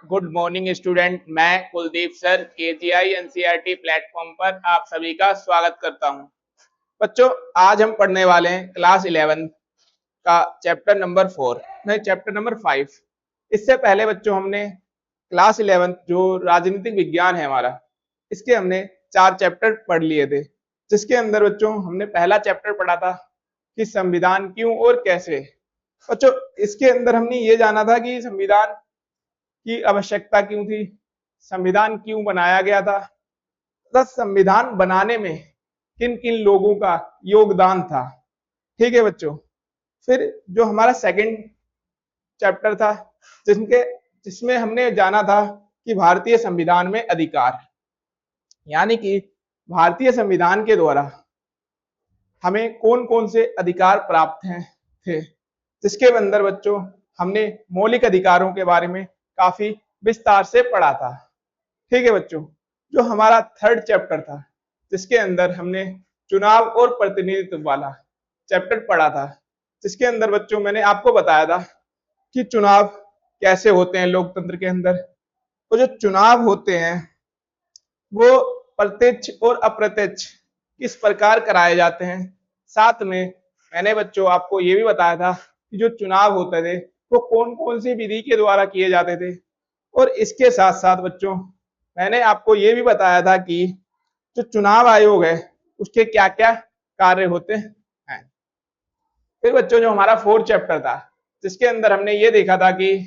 Good morning student. मैं Kuldeep sir केजीआई NCERT platform पर आप सभी का स्वागत करता हूं। बच्चों, आज हम पढ़ने वाले हैं क्लास 11 का चैप्टर नंबर 4 नहीं चैप्टर नंबर 5। इससे पहले बच्चों हमने क्लास 11 जो राजनीतिक विज्ञान है हमारा, इसके हमने 4 चैप्टर पढ़ लिए थे, जिसके अंदर बच्चों हमने पहला चैप्टर पढ़ा था कि संविधान क्यों और कैसे। बच्चों, इसके अंदर हमने ये जाना था कि संविधान की आवश्यकता क्यों थी, संविधान क्यों बनाया गया था, तथा संविधान बनाने में किन किन लोगों का योगदान था। ठीक है बच्चों। फिर जो हमारा सेकंड चैप्टर था जिसमें हमने जाना था कि भारतीय संविधान में अधिकार, यानी कि भारतीय संविधान के द्वारा हमें कौन कौन से अधिकार प्राप्त हैं थे, जिसके अंदर बच्चों हमने मौलिक अधिकारों के बारे में काफी विस्तार से पढ़ा था। ठीक है बच्चों। जो हमारा थर्ड चैप्टर था, जिसके अंदर हमने चुनाव और प्रतिनिधित्व वाला चैप्टर पढ़ा था, जिसके अंदर बच्चों मैंने आपको बताया था कि चुनाव कैसे होते हैं लोकतंत्र के अंदर। तो जो चुनाव होते हैं वो प्रत्यक्ष और अप्रत्यक्ष किस प्रकार कराए जाते हैं। साथ में मैंने बच्चों आपको ये भी बताया था कि जो चुनाव होते थे वो कौन कौन सी विधि के द्वारा किए जाते थे। और इसके साथ साथ बच्चों मैंने आपको ये भी बताया था कि जो चुनाव आयोग है उसके क्या क्या कार्य होते हैं। फिर बच्चों जो हमारा फोर्थ चैप्टर था, जिसके अंदर हमने ये देखा था कि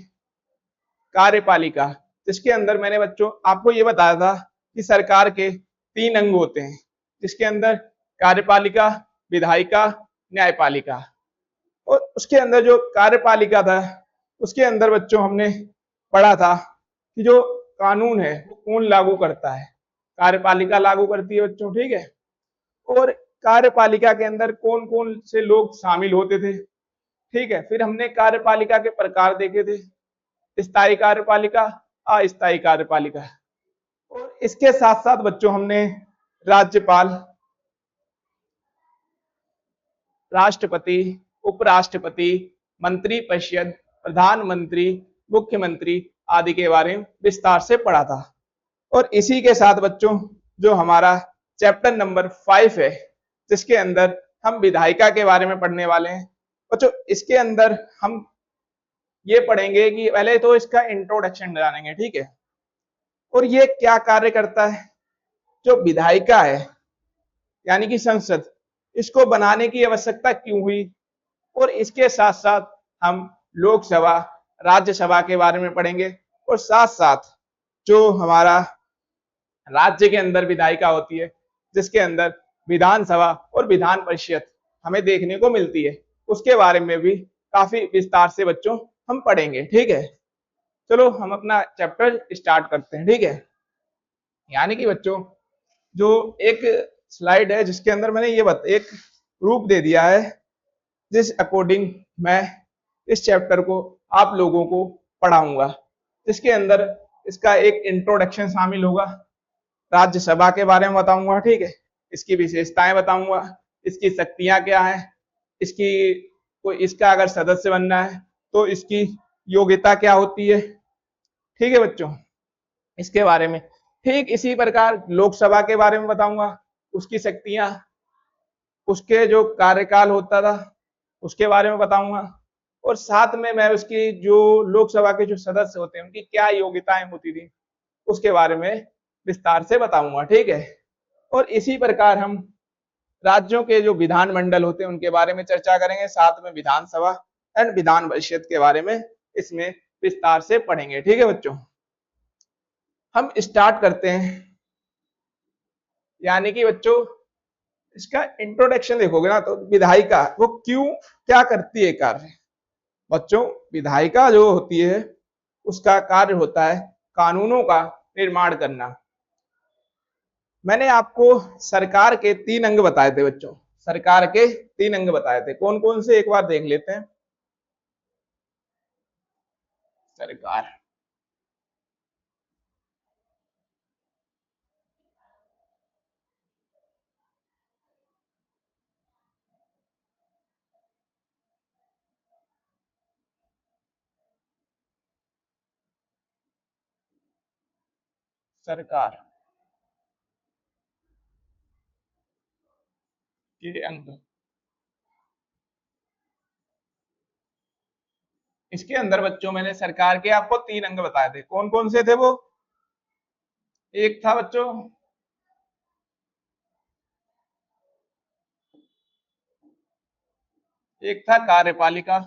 कार्यपालिका, जिसके अंदर मैंने बच्चों आपको ये बताया था कि सरकार के 3 अंग होते हैं, जिसके अंदर कार्यपालिका, विधायिका, न्यायपालिका। और उसके अंदर जो कार्यपालिका था उसके अंदर बच्चों हमने पढ़ा था कि जो कानून है वो कौन लागू करता है। कार्यपालिका लागू करती है बच्चों, ठीक है। और कार्यपालिका के अंदर कौन कौन से लोग शामिल होते थे, ठीक है। फिर हमने कार्यपालिका के प्रकार देखे थे, स्थायी कार्यपालिका, अस्थायी कार्यपालिका। और इसके साथ साथ बच्चों हमने राज्यपाल, राष्ट्रपति, उपराष्ट्रपति, मंत्री परिषद, प्रधानमंत्री, मुख्यमंत्री आदि के बारे में विस्तार से पढ़ा था। और इसी के साथ बच्चों जो हमारा चैप्टर नंबर 5 है, जिसके अंदर हम विधायिका के बारे में पढ़ने वाले हैं। बच्चों इसके अंदर हम ये पढ़ेंगे कि पहले तो इसका इंट्रोडक्शन जानेंगे, ठीक है। और ये क्या कार्य करता है। जो विधायिका है यानी कि संसद, इसको बनाने की आवश्यकता क्यों हुई। और इसके साथ साथ हम लोकसभा, राज्यसभा के बारे में पढ़ेंगे। और साथ साथ जो हमारा राज्य के अंदर विधायिका होती है, जिसके अंदर विधानसभा और विधान परिषद हमें देखने को मिलती है, उसके बारे में भी काफी विस्तार से बच्चों हम पढ़ेंगे, ठीक है। चलो हम अपना चैप्टर स्टार्ट करते हैं, ठीक है। यानी कि बच्चों जो एक स्लाइड है जिसके अंदर मैंने ये एक रूप दे दिया है, जिस अकॉर्डिंग मैं इस चैप्टर को आप लोगों को पढ़ाऊंगा, जिसके अंदर इसका एक इंट्रोडक्शन शामिल होगा, राज्यसभा के बारे में बताऊंगा, ठीक है। इसकी विशेषताएं बताऊंगा, इसकी शक्तियां क्या है, इसकी कोई इसका अगर सदस्य बनना है तो इसकी योग्यता क्या होती है, ठीक है बच्चों, इसके बारे में। ठीक इसी प्रकार लोकसभा के बारे में बताऊंगा, उसकी शक्तियां, उसके जो कार्यकाल होता था उसके बारे में बताऊंगा। और साथ में मैं उसकी जो लोकसभा के जो सदस्य होते हैं उनकी क्या योग्यताएं होती थी उसके बारे में विस्तार से बताऊंगा, ठीक है। और इसी प्रकार हम राज्यों के जो विधानमंडल होते हैं उनके बारे में चर्चा करेंगे, साथ में विधानसभा एंड विधान परिषद के बारे में इसमें विस्तार से पढ़ेंगे, ठीक है बच्चों। हम स्टार्ट करते हैं। यानी कि बच्चों इसका इंट्रोडक्शन देखोगे ना तो विधायिका वो क्यों क्या करती है कार्य। बच्चों विधायिका जो होती है उसका कार्य होता है कानूनों का निर्माण करना। मैंने आपको सरकार के 3 अंग बताए थे बच्चों, सरकार के 3 अंग बताए थे, कौन कौन से एक बार देख लेते हैं। सरकार, सरकार के अंग। इसके अंदर बच्चों मैंने सरकार के आपको 3 अंग बताए थे, कौन कौन से थे वो? एक था बच्चों एक था कार्यपालिका,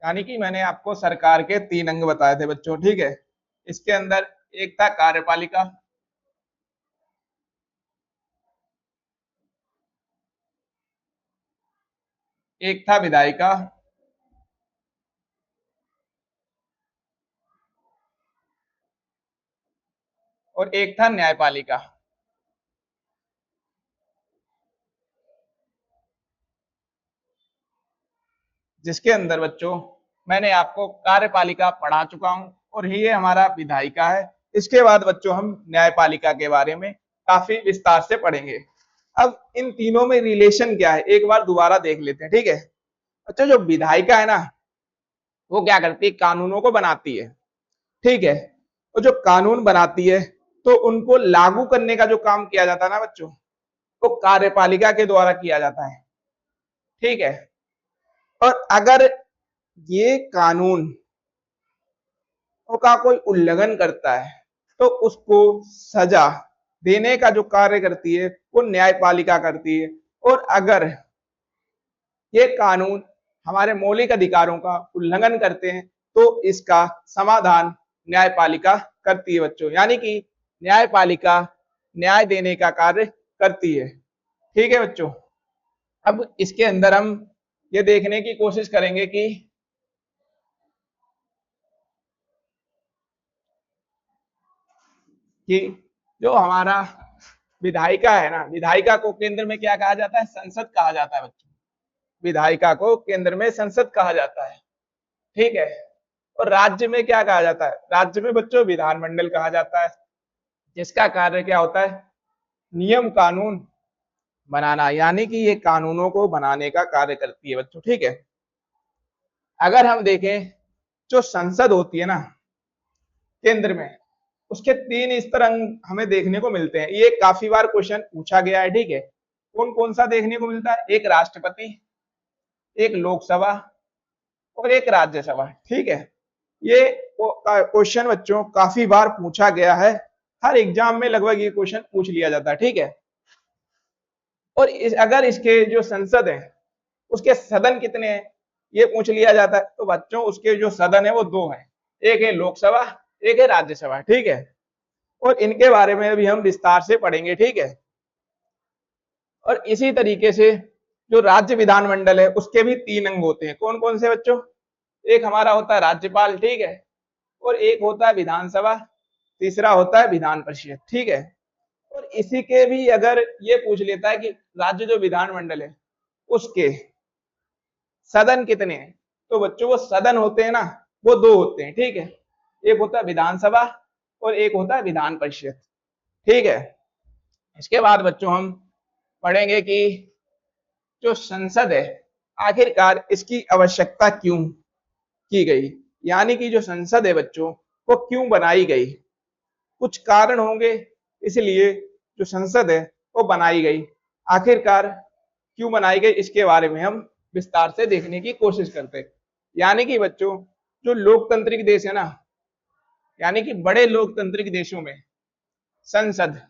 यानी कि मैंने आपको सरकार के 3 अंग बताए थे बच्चों, ठीक है। इसके अंदर एक था कार्यपालिका, एक था विधायिका, और एक था न्यायपालिका। जिसके अंदर बच्चों मैंने आपको कार्यपालिका पढ़ा चुका हूं और ये हमारा विधायिका है। इसके बाद बच्चों हम न्यायपालिका के बारे में काफी विस्तार से पढ़ेंगे। अब इन तीनों में रिलेशन क्या है एक बार दोबारा देख लेते हैं, ठीक है। अच्छा, जो विधायिका है ना वो क्या करती है? कानूनों को बनाती है, ठीक है। और जो कानून बनाती है तो उनको लागू करने का जो काम किया जाता है ना बच्चों, वो कार्यपालिका के द्वारा किया जाता है, ठीक है। और अगर ये कानून का कोई उल्लंघन करता है तो उसको सजा देने का जो कार्य करती है वो न्यायपालिका करती है। और अगर ये कानून हमारे मौलिक अधिकारों का उल्लंघन करते हैं तो इसका समाधान न्यायपालिका करती है बच्चों। यानी कि न्यायपालिका न्याय देने का कार्य करती है, ठीक है बच्चों। अब इसके अंदर हम ये देखने की कोशिश करेंगे कि जो हमारा विधायिका है ना, विधायिका को केंद्र में क्या कहा जाता है? संसद कहा जाता है बच्चों। विधायिका को केंद्र में संसद कहा जाता है, ठीक है। और राज्य में क्या कहा जाता है? राज्य में बच्चों विधानमंडल कहा जाता है, जिसका कार्य क्या होता है? नियम कानून बनाना, यानी कि ये कानूनों को बनाने का कार्य करती है बच्चों, ठीक है। अगर हम देखें जो संसद होती है ना केंद्र में, उसके 3 स्तर हमें देखने को मिलते हैं। ये काफी बार क्वेश्चन पूछा गया है, ठीक है। कौन कौन सा देखने को मिलता है? एक राष्ट्रपति, एक लोकसभा और एक राज्यसभा, ठीक है। ये क्वेश्चन बच्चों काफी बार पूछा गया है, हर एग्जाम में लगभग ये क्वेश्चन पूछ लिया जाता है, ठीक है। और अगर इसके जो संसद है उसके सदन कितने हैं ये पूछ लिया जाता है, तो बच्चों उसके जो सदन है वो 2 हैं, एक है लोकसभा, एक है राज्यसभा, ठीक है। और इनके बारे में भी हम विस्तार से पढ़ेंगे, ठीक है। और इसी तरीके से जो राज्य विधानमंडल है उसके भी 3 अंग होते हैं, कौन कौन से बच्चों? एक हमारा होता है राज्यपाल, ठीक है, और एक होता है विधानसभा, तीसरा होता है विधान परिषद, ठीक है। और इसी के भी अगर ये पूछ लेता है कि राज्य जो विधानमंडल है उसके सदन कितने हैं, तो बच्चों वो सदन होते हैं ना वो 2 होते हैं, ठीक है। एक होता है विधानसभा और एक होता है विधान परिषद, ठीक है। इसके बाद बच्चों हम पढ़ेंगे कि जो संसद है आखिरकार इसकी आवश्यकता क्यों की गई, यानी कि जो संसद है बच्चों वो क्यों बनाई गई। कुछ कारण होंगे इसलिए जो संसद है वो बनाई गई। आखिरकार क्यों बनाई गई इसके बारे में हम विस्तार से देखने की कोशिश करते हैं। यानी कि बच्चों जो लोकतांत्रिक देश है ना, यानी कि बड़े लोकतांत्रिक देशों में संसद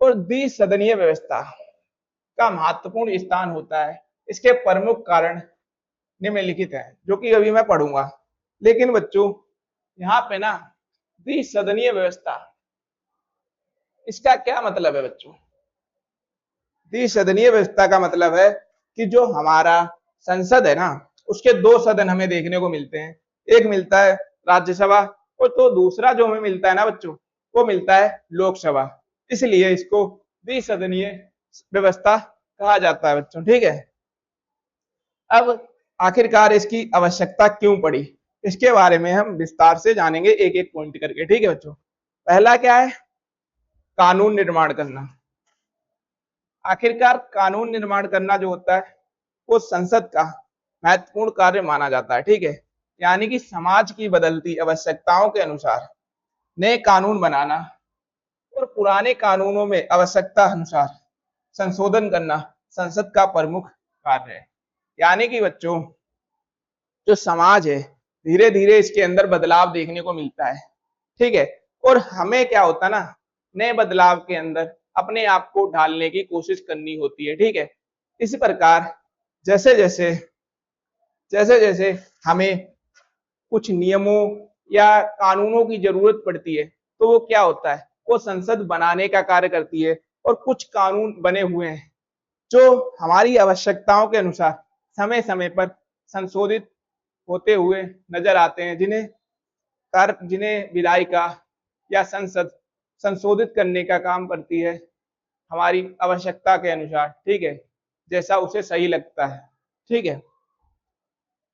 और द्विसदनीय व्यवस्था का महत्वपूर्ण स्थान होता है। इसके प्रमुख कारण निम्नलिखित है जो कि अभी मैं पढ़ूंगा। लेकिन बच्चों यहाँ पे ना द्विसदनीय व्यवस्था, इसका क्या मतलब है बच्चों? द्विसदनीय व्यवस्था का मतलब है कि जो हमारा संसद है ना उसके 2 सदन हमें देखने को मिलते हैं। एक मिलता है राज्यसभा और तो दूसरा जो हमें मिलता है ना बच्चों वो मिलता है लोकसभा। इसलिए इसको द्विसदनीय व्यवस्था कहा जाता है बच्चों, ठीक है। अब आखिरकार इसकी आवश्यकता क्यों पड़ी, इसके बारे में हम विस्तार से जानेंगे एक एक पॉइंट करके। ठीक है बच्चों, पहला क्या है, कानून निर्माण करना। आखिरकार कानून निर्माण करना जो होता है वो संसद का महत्वपूर्ण कार्य माना जाता है। ठीक है, यानी कि समाज की बदलती आवश्यकताओं के अनुसार नए कानून बनाना और पुराने कानूनों में आवश्यकता अनुसार संशोधन करना संसद का प्रमुख कार्य है। यानी कि बच्चों, जो समाज है धीरे धीरे इसके अंदर बदलाव देखने को मिलता है। ठीक है, और हमें क्या होता है ना, नए बदलाव के अंदर अपने आप को ढालने की कोशिश करनी होती है। ठीक है, इसी प्रकार जैसे जैसे जैसे जैसे हमें कुछ नियमों या कानूनों की जरूरत पड़ती है तो वो क्या होता है, वो संसद बनाने का कार्य करती है। और कुछ कानून बने हुए हैं जो हमारी आवश्यकताओं के अनुसार समय समय पर संशोधित होते हुए नजर आते हैं, जिन्हें विधायिका या संसद संशोधित करने का काम करती है हमारी आवश्यकता के अनुसार। ठीक है, जैसा उसे सही लगता है। ठीक है,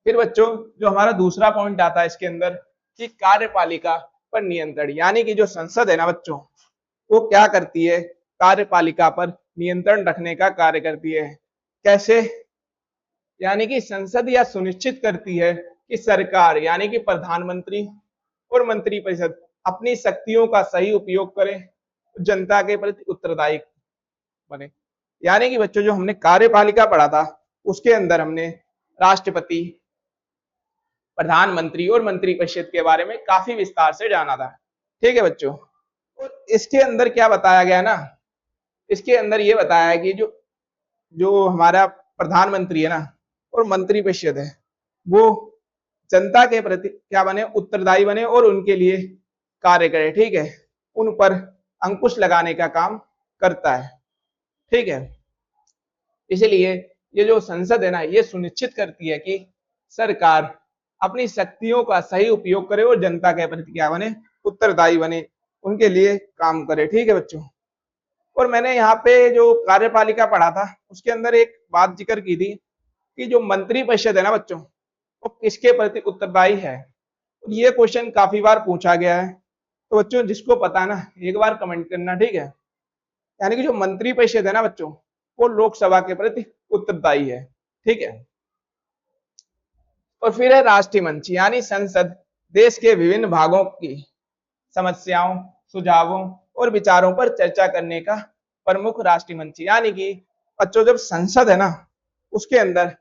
फिर बच्चों जो हमारा दूसरा पॉइंट आता है इसके अंदर कि कार्यपालिका पर नियंत्रण। यानी कि जो संसद है ना बच्चों, वो क्या करती है, कार्यपालिका पर नियंत्रण रखने का कार्य करती है। कैसे, यानी कि संसद यह सुनिश्चित करती है कि सरकार यानी कि प्रधानमंत्री और मंत्रिपरिषद अपनी शक्तियों का सही उपयोग करें, जनता के प्रति उत्तरदायी बने। यानी कि बच्चों जो हमने कार्यपालिका पढ़ा था उसके अंदर हमने राष्ट्रपति, प्रधानमंत्री और मंत्रिपरिषद के बारे में काफी विस्तार से जाना था। ठीक है बच्चों, और इसके अंदर क्या बताया गया ना, इसके अंदर ये बताया है कि जो जो हमारा प्रधानमंत्री है ना और मंत्रिपरिषद है वो जनता के प्रति क्या बने, उत्तरदायी बने और उनके लिए कार्य करे। ठीक है, उन पर अंकुश लगाने का काम करता है। ठीक है, इसलिए ये जो संसद है ना ये सुनिश्चित करती है कि सरकार अपनी शक्तियों का सही उपयोग करे और जनता के प्रति क्या बने, उत्तरदायी बने, उनके लिए काम करे। ठीक है बच्चों, और मैंने यहाँ पे जो कार्यपालिका पढ़ा था उसके अंदर एक बात जिक्र की थी कि जो मंत्रिपरिषद है ना बच्चों वो किसके प्रति उत्तरदायी है। ये क्वेश्चन काफी बार पूछा गया है, तो बच्चों जिसको पता है ना एक बार कमेंट करना। ठीक है, यानी कि जो मंत्रिपरिषद है ना बच्चों वो लोकसभा के प्रति उत्तरदायी है। ठीक है, और फिर है राष्ट्रीय मंच, यानी संसद देश के विभिन्न भागों की समस्याओं, सुझावों और विचारों पर चर्चा करने का प्रमुख राष्ट्रीय मंच। यानी कि बच्चों जब संसद है ना उसके अंदर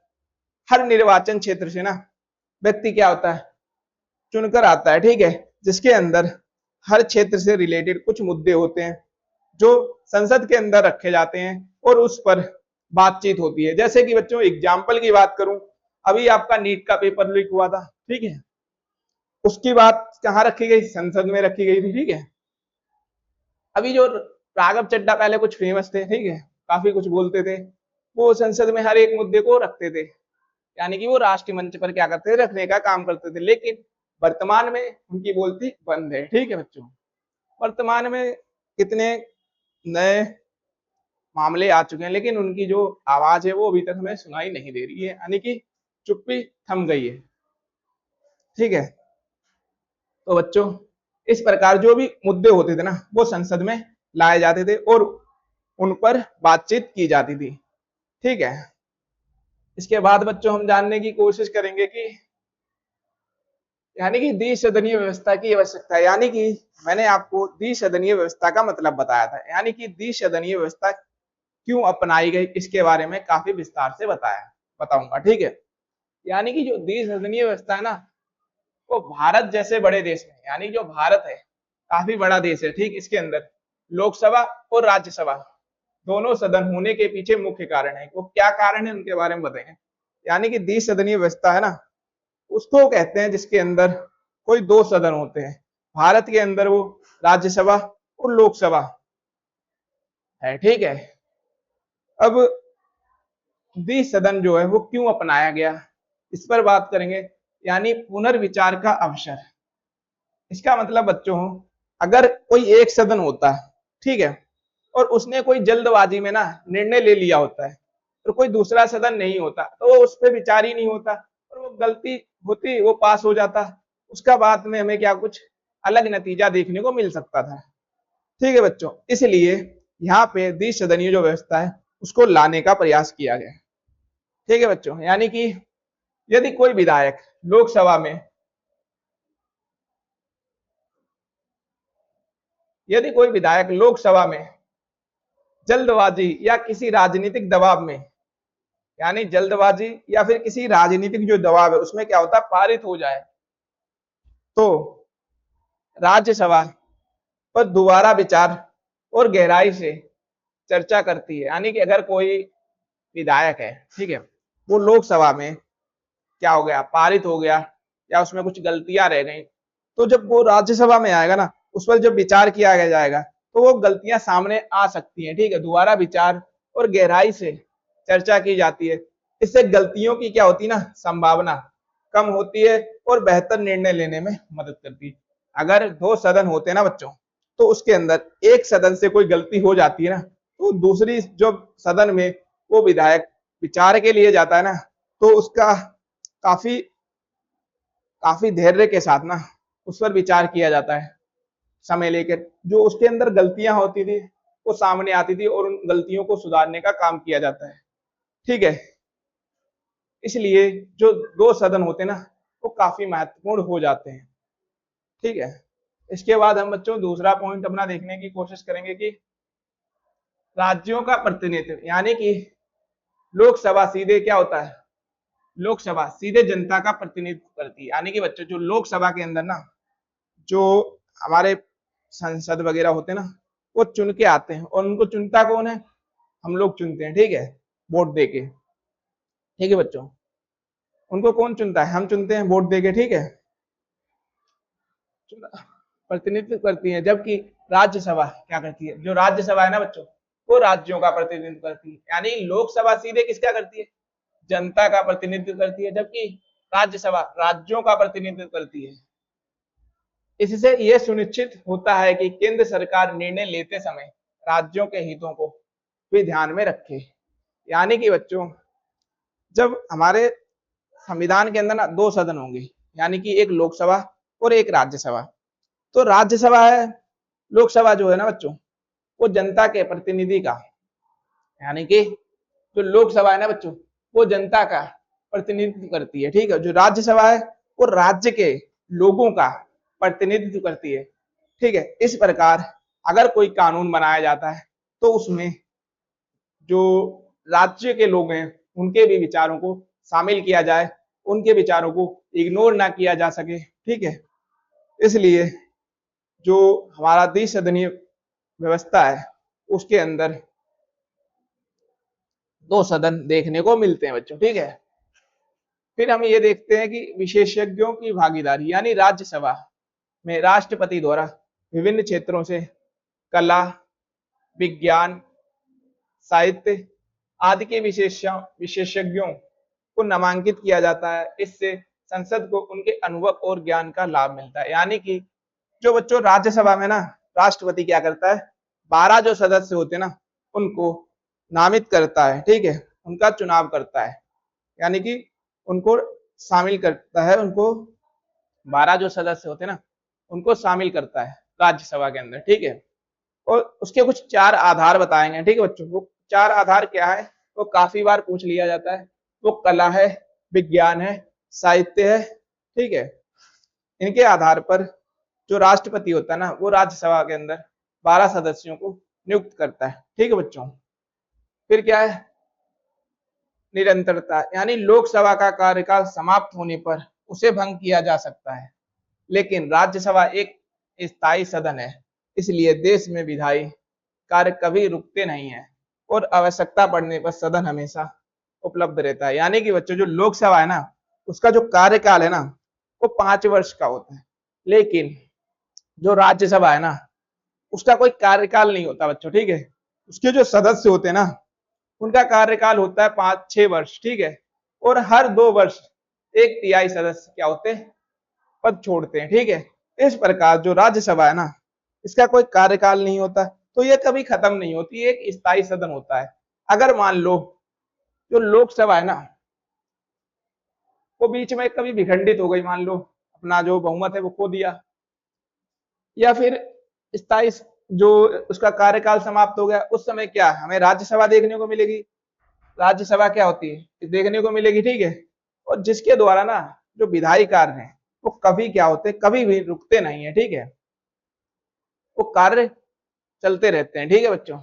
हर निर्वाचन क्षेत्र से ना व्यक्ति क्या होता है, चुनकर आता है। ठीक है, जिसके अंदर हर क्षेत्र से रिलेटेड कुछ मुद्दे होते हैं जो संसद के अंदर रखे जाते हैं और उस पर बातचीत होती है। जैसे कि बच्चों एग्जाम्पल की बात करूं, अभी आपका नीट का पेपर लीक हुआ था। ठीक है, उसकी बात कहाँ रखी गई, संसद में रखी गई थी। ठीक है, अभी जो राघव चड्ढा पहले कुछ फेमस थे, ठीक है, काफी कुछ बोलते थे, वो संसद में हर एक मुद्दे को रखते थे, यानी कि वो राष्ट्रीय मंच पर क्या करते थे, रखने का काम करते थे। लेकिन वर्तमान में उनकी बोलती बंद है। ठीक है बच्चों, वर्तमान में कितने नए मामले आ चुके हैं लेकिन उनकी जो आवाज है वो अभी तक हमें सुनाई नहीं दे रही है, यानी कि चुप्पी थम गई है। ठीक है, तो बच्चों इस प्रकार जो भी मुद्दे होते थे ना वो संसद में लाए जाते थे और उन पर बातचीत की जाती थी। ठीक है, इसके बाद बच्चों हम जानने की कोशिश करेंगे कि यानी कि द्विसदनीय व्यवस्था की आवश्यकता है। यानी कि मैंने आपको द्विसदनीय व्यवस्था का मतलब बताया था, यानी कि द्विसदनीय व्यवस्था क्यों अपनाई गई इसके बारे में काफी विस्तार से बताऊंगा। ठीक है, यानी कि जो द्विसदनीय व्यवस्था है ना वो भारत जैसे बड़े देश में, यानी जो भारत है काफी बड़ा देश है। ठीक, इसके अंदर लोकसभा और राज्यसभा दोनों सदन होने के पीछे मुख्य कारण है। वो क्या कारण है उनके बारे में बताएंगे। यानी कि द्विसदनीय व्यवस्था है ना उसको कहते हैं जिसके अंदर कोई दो सदन होते हैं। भारत के अंदर वो राज्यसभा और लोकसभा है। ठीक है, अब द्विसदन जो है वो क्यों अपनाया गया इस पर बात करेंगे। यानी पुनर्विचार का अवसर, इसका मतलब बच्चों अगर कोई एक सदन होता है, ठीक है, और उसने कोई जल्दबाजी में ना निर्णय ले लिया होता है और कोई दूसरा सदन नहीं होता तो वो उस पर विचार ही नहीं होता और वो गलती होती वो पास हो जाता, उसका बाद में हमें क्या कुछ अलग नतीजा देखने को मिल सकता था। ठीक है बच्चों, इसलिए यहाँ पे द्विसदनीय जो व्यवस्था है उसको लाने का प्रयास किया गया। ठीक है बच्चों, यानी कि यदि कोई विधायक लोकसभा में जल्दबाजी या किसी राजनीतिक दबाव में, यानी जल्दबाजी या फिर किसी राजनीतिक जो दबाव है उसमें क्या होता है पारित हो जाए, तो राज्यसभा पर दोबारा विचार और गहराई से चर्चा करती है। यानी कि अगर कोई विधायक है, ठीक है, वो लोकसभा में क्या हो गया पारित हो गया या उसमें कुछ गलतियां रह गई, तो जब वो राज्यसभा में आएगा ना उस पर जब विचार किया जाएगा तो वो गलतियां सामने आ सकती हैं। ठीक है, दोबारा विचार और गहराई से चर्चा की जाती है, इससे गलतियों की क्या होती है ना संभावना कम होती है और बेहतर निर्णय लेने में मदद करती है। अगर दो सदन होते हैं ना बच्चों, तो उसके अंदर एक सदन से कोई गलती हो जाती है ना तो दूसरी जो सदन में वो विधायक विचार के लिए जाता है ना तो उसका काफी काफी धैर्य के साथ ना उस पर विचार किया जाता है, समय लेकर जो उसके अंदर गलतियां होती थी वो सामने आती थी और उन गलतियों को सुधारने का काम किया जाता है। ठीक है, इसलिए जो दो सदन होते हैं ना वो काफी महत्वपूर्ण हो जाते हैं। ठीक है, इसके बाद हम बच्चों दूसरा पॉइंट अपना देखने की कोशिश करेंगे कि राज्यों का प्रतिनिधित्व, यानी कि लोकसभा सीधे क्या होता है, लोकसभा सीधे जनता का प्रतिनिधित्व करती है। यानी कि बच्चों जो लोकसभा के अंदर ना जो हमारे संसद वगैरह होते हैं ना वो चुन के आते हैं और उनको चुनता कौन है, हम लोग चुनते हैं। ठीक है, वोट देके। ठीक है बच्चों, उनको कौन चुनता है, हम चुनते हैं वोट देके। ठीक है, प्रतिनिधित्व करती है, जबकि राज्यसभा क्या करती है, जो राज्यसभा है ना बच्चों वो राज्यों का प्रतिनिधित्व करती है। यानी लोकसभा सीधे किसका करती है, जनता का प्रतिनिधित्व करती है, जबकि राज्यसभा राज्यों का प्रतिनिधित्व करती है। इससे यह सुनिश्चित होता है कि केंद्र सरकार निर्णय लेते समय राज्यों के हितों को भी ध्यान में रखे। यानी कि बच्चों जब हमारे संविधान के अंदर ना दो सदन होंगे, यानी कि एक लोकसभा और एक राज्यसभा, तो राज्यसभा है, लोकसभा जो है ना बच्चों वो जनता के प्रतिनिधि का, यानी कि जो लोकसभा है ना बच्चों वो जनता का प्रतिनिधित्व करती है। ठीक है, जो राज्यसभा है वो राज्य के लोगों का प्रतिनिधित्व करती है। ठीक है, इस प्रकार अगर कोई कानून बनाया जाता है तो उसमें जो राज्य के लोग हैं उनके भी विचारों को शामिल किया जाए, उनके विचारों को इग्नोर ना किया जा सके। ठीक है, इसलिए जो हमारा द्विसदनीय व्यवस्था है उसके अंदर दो सदन देखने को मिलते हैं बच्चों। ठीक है, फिर हम ये देखते हैं कि विशेषज्ञों की भागीदारी, यानी राज्यसभा में राष्ट्रपति द्वारा विभिन्न क्षेत्रों से कला, विज्ञान, साहित्य आदि के विशेषज्ञों को नामांकित किया जाता है। इससे संसद को उनके अनुभव और ज्ञान का लाभ मिलता है। यानी कि जो बच्चों राज्यसभा में ना राष्ट्रपति क्या करता है, 12 जो सदस्य होते हैं ना उनको नामित करता है। ठीक है, उनका चुनाव करता है, यानी कि उनको शामिल करता है, उनको 12 जो सदस्य होते हैं ना उनको शामिल करता है राज्यसभा के अंदर। ठीक है, और उसके कुछ 4 आधार बताएंगे। ठीक है बच्चों, वो 4 आधार क्या है वो काफी बार पूछ लिया जाता है, वो कला है, विज्ञान है, साहित्य है। ठीक है, इनके आधार पर जो राष्ट्रपति होता है ना वो राज्यसभा के अंदर 12 सदस्यों को नियुक्त करता है। ठीक है बच्चों, फिर क्या है निरंतरता, यानी लोकसभा का कार्यकाल समाप्त होने पर उसे भंग किया जा सकता है, लेकिन राज्यसभा एक स्थायी सदन है, इसलिए देश में विधायी कार्य कभी रुकते नहीं है और आवश्यकता पड़ने पर सदन हमेशा उपलब्ध रहता है। यानी कि बच्चों जो लोकसभा है ना उसका जो कार्यकाल है ना वो 5 वर्ष का होता है, लेकिन जो राज्यसभा है ना उसका कोई कार्यकाल नहीं होता बच्चों। ठीक है, उसके जो सदस्य होते हैं ना उनका कार्यकाल होता है 5-6 वर्ष। ठीक है, और हर 2 वर्ष 1/3 सदस्य क्या होते हैं पद छोड़ते हैं। ठीक है, इस प्रकार जो राज्यसभा है ना इसका कोई कार्यकाल नहीं होता, तो ये कभी खत्म नहीं होती, एक स्थायी सदन होता है। अगर मान लो जो लोकसभा है ना वो बीच में कभी विखंडित हो गई, मान लो अपना जो बहुमत है वो खो दिया, या फिर स्थायी जो उसका कार्यकाल समाप्त हो गया, उस समय क्या हमें राज्यसभा देखने को मिलेगी। राज्यसभा क्या होती है देखने को मिलेगी, ठीक है। और जिसके द्वारा ना जो विधायी कार्य है वो कभी क्या होते, कभी भी रुकते नहीं है, ठीक है। वो कार्य चलते रहते हैं, ठीक है बच्चों।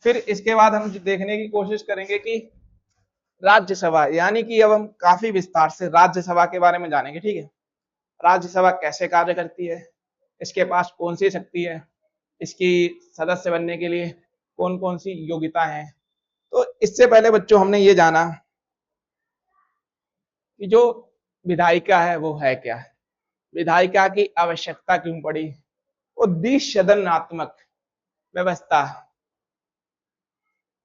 फिर इसके बाद हम देखने की कोशिश करेंगे कि राज्यसभा, यानी कि अब हम काफी विस्तार से राज्यसभा के बारे में जानेंगे, ठीक है। राज्यसभा कैसे कार्य करती है, इसके पास कौन सी शक्ति है, इसकी सदस्य बनने के लिए कौन कौन सी योग्यता है। तो इससे पहले बच्चों हमने ये जाना कि जो विधायिका है वो है क्या, विधायिका की आवश्यकता क्यों पड़ी, और द्विसदनात्मक व्यवस्था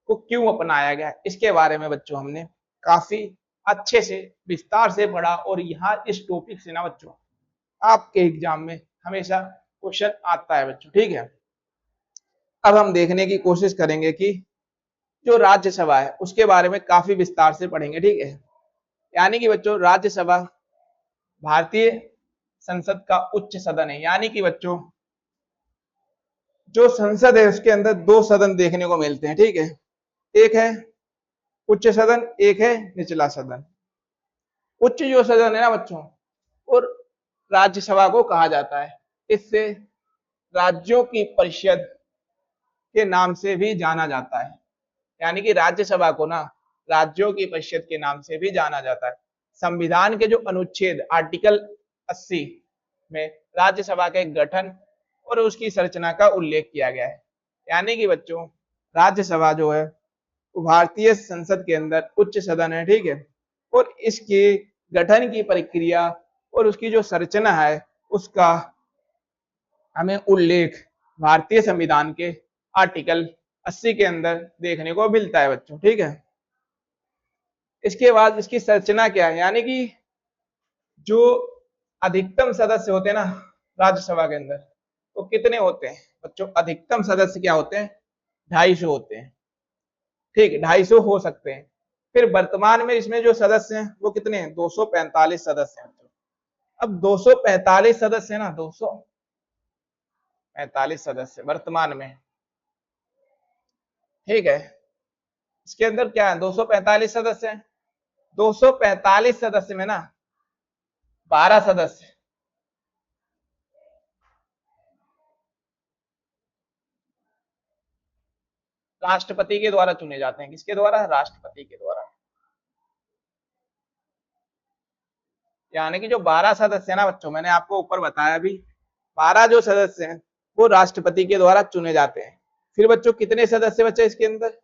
को क्यों अपनाया गया, इसके बारे में बच्चों हमने काफी अच्छे से विस्तार से पढ़ा। और यहाँ इस टॉपिक से ना बच्चों आपके एग्जाम में हमेशा क्वेश्चन आता है बच्चों, ठीक है। अब हम देखने की कोशिश करेंगे कि जो राज्यसभा है उसके बारे में काफी विस्तार से पढ़ेंगे, ठीक है। यानी कि बच्चों राज्यसभा भारतीय संसद का उच्च सदन है, यानी कि बच्चों जो संसद है उसके अंदर दो सदन देखने को मिलते हैं, ठीक है। एक है उच्च सदन, एक है निचला सदन। उच्च जो सदन है ना बच्चों और राज्यसभा को कहा जाता है, इससे राज्यों की परिषद के नाम से भी जाना जाता है। यानी कि राज्यसभा को ना राज्यों की परिषद के नाम से भी जाना जाता है। संविधान के जो अनुच्छेद आर्टिकल 80 में राज्यसभा के गठन और उसकी संरचना का उल्लेख किया गया है। यानी कि बच्चों राज्यसभा जो है वो भारतीय संसद के अंदर उच्च सदन है, ठीक है। और इसके गठन की प्रक्रिया और उसकी जो संरचना है उसका हमें उल्लेख भारतीय संविधान के आर्टिकल 80 के अंदर देखने को मिलता है बच्चों, ठीक है। इसके बाद इसकी संरचना क्या है, यानी कि जो अधिकतम सदस्य होते हैं ना राज्यसभा के अंदर तो कितने होते हैं बच्चों, अधिकतम सदस्य क्या होते हैं 250 होते हैं, ठीक है। 250 हो सकते हैं। फिर वर्तमान में इसमें जो सदस्य हैं वो कितने हैं, 245 सदस्य हैं। अब 245 सदस्य है ना, 245 सदस्य वर्तमान में, ठीक है। इसके अंदर क्या है 245 सदस्य हैं। 245 सदस्य में ना 12 सदस्य राष्ट्रपति के द्वारा चुने जाते हैं। किसके द्वारा, राष्ट्रपति के द्वारा। यानी कि जो 12 सदस्य है ना बच्चों, मैंने आपको ऊपर बताया भी 12 जो सदस्य हैं वो राष्ट्रपति के द्वारा चुने जाते हैं। फिर बच्चों कितने सदस्य बचे इसके अंदर,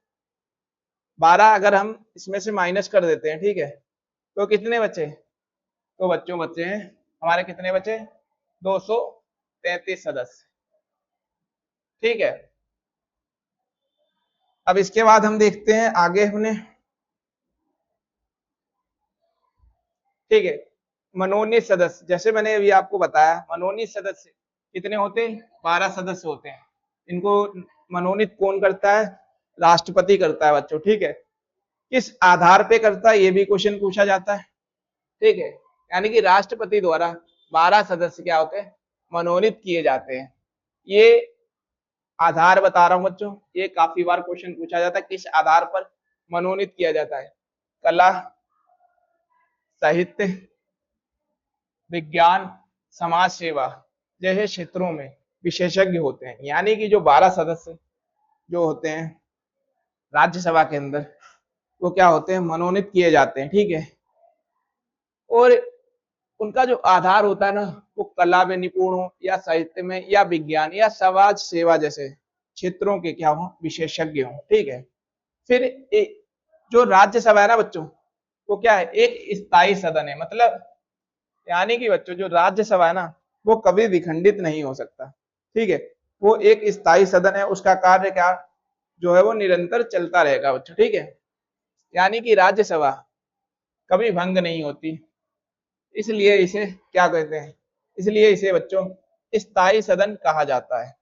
12 अगर हम इसमें से माइनस कर देते हैं, ठीक है, तो कितने बचे, तो बच्चों बचे हैं हमारे कितने बचे 233 सदस्य, ठीक है। अब इसके बाद हम देखते हैं आगे हमने, ठीक है। मनोनीत सदस्य, जैसे मैंने अभी आपको बताया मनोनीत सदस्य कितने होते हैं, 12 सदस्य होते हैं। इनको मनोनीत कौन करता है, राष्ट्रपति करता है बच्चों, ठीक है। किस आधार पे करता है ये भी क्वेश्चन पूछा जाता है, ठीक है। यानी कि राष्ट्रपति द्वारा 12 सदस्य क्या होते हैं, मनोनीत किए जाते हैं। ये आधार बता रहा हूं बच्चों, ये काफी बार क्वेश्चन पूछा जाता है, किस आधार पर मनोनीत किया जाता है। कला, साहित्य, विज्ञान, समाज सेवा जैसे क्षेत्रों में विशेषज्ञ होते हैं। यानी कि जो 12 सदस्य जो होते हैं राज्यसभा के अंदर वो क्या होते हैं, मनोनीत किए जाते हैं, ठीक है। और उनका जो आधार होता है ना वो कला में निपुण हो या साहित्य में या विज्ञान या समाज सेवा जैसे क्षेत्रों के क्या हो, विशेषज्ञ हो, ठीक है। फिर जो राज्यसभा है ना बच्चों वो क्या है, एक स्थायी सदन है। मतलब यानी कि बच्चों जो राज्यसभा है ना वो कभी विखंडित नहीं हो सकता, ठीक है। वो एक स्थायी सदन है, उसका कार्य क्या जो है वो निरंतर चलता रहेगा बच्चों, ठीक है। यानी कि राज्यसभा कभी भंग नहीं होती, इसलिए इसे क्या कहते हैं, इसलिए इसे बच्चों स्थायी सदन कहा जाता है।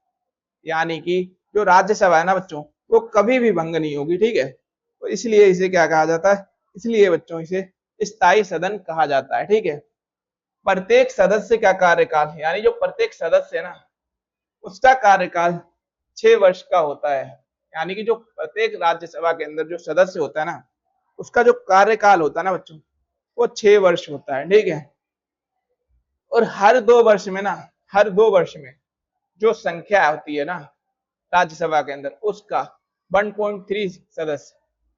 यानी कि जो राज्यसभा है ना बच्चों वो कभी भी भंग नहीं होगी, ठीक है। तो इसलिए इसे क्या कहा जाता है, इसलिए बच्चों इसे स्थायी सदन कहा जाता है। ठीक है, प्रत्येक सदस्य का कार्यकाल, यानी जो प्रत्येक सदस्य है ना, उसका कार्यकाल 6 वर्ष का होता है। यानी कि जो प्रत्येक राज्यसभा के अंदर जो सदस्य होता है ना, उसका जो कार्यकाल होता है ना बच्चों, वो 6 वर्ष होता है। ठीक है, और हर 2 वर्ष में ना, हर 2 वर्ष में जो संख्या होती है ना राज्यसभा के अंदर, उसका 1.3 सदस्य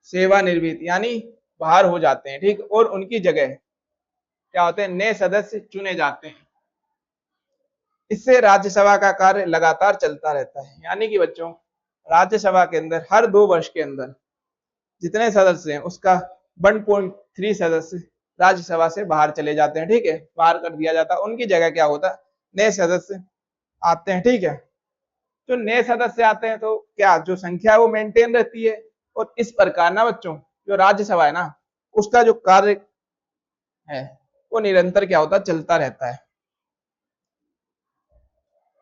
सेवानिवृत्त यानी बाहर हो जाते हैं। ठीक, और उनकी जगह क्या होते हैं, नए सदस्य चुने जाते हैं। इससे राज्यसभा का कार्य लगातार चलता रहता है। यानी कि बच्चों राज्यसभा के अंदर हर 2 वर्ष के अंदर जितने सदस्य हैं उसका 1.3 सदस्य राज्यसभा से बाहर चले जाते हैं। ठीक है, बाहर कर दिया जाता है, उनकी जगह क्या होता है, नए सदस्य आते हैं। ठीक है, जो नए सदस्य आते हैं तो क्या जो संख्या है वो मेंटेन रहती है, और इस प्रकार ना बच्चों जो राज्यसभा है ना, उसका जो कार्य है वो निरंतर क्या होता है, चलता रहता है।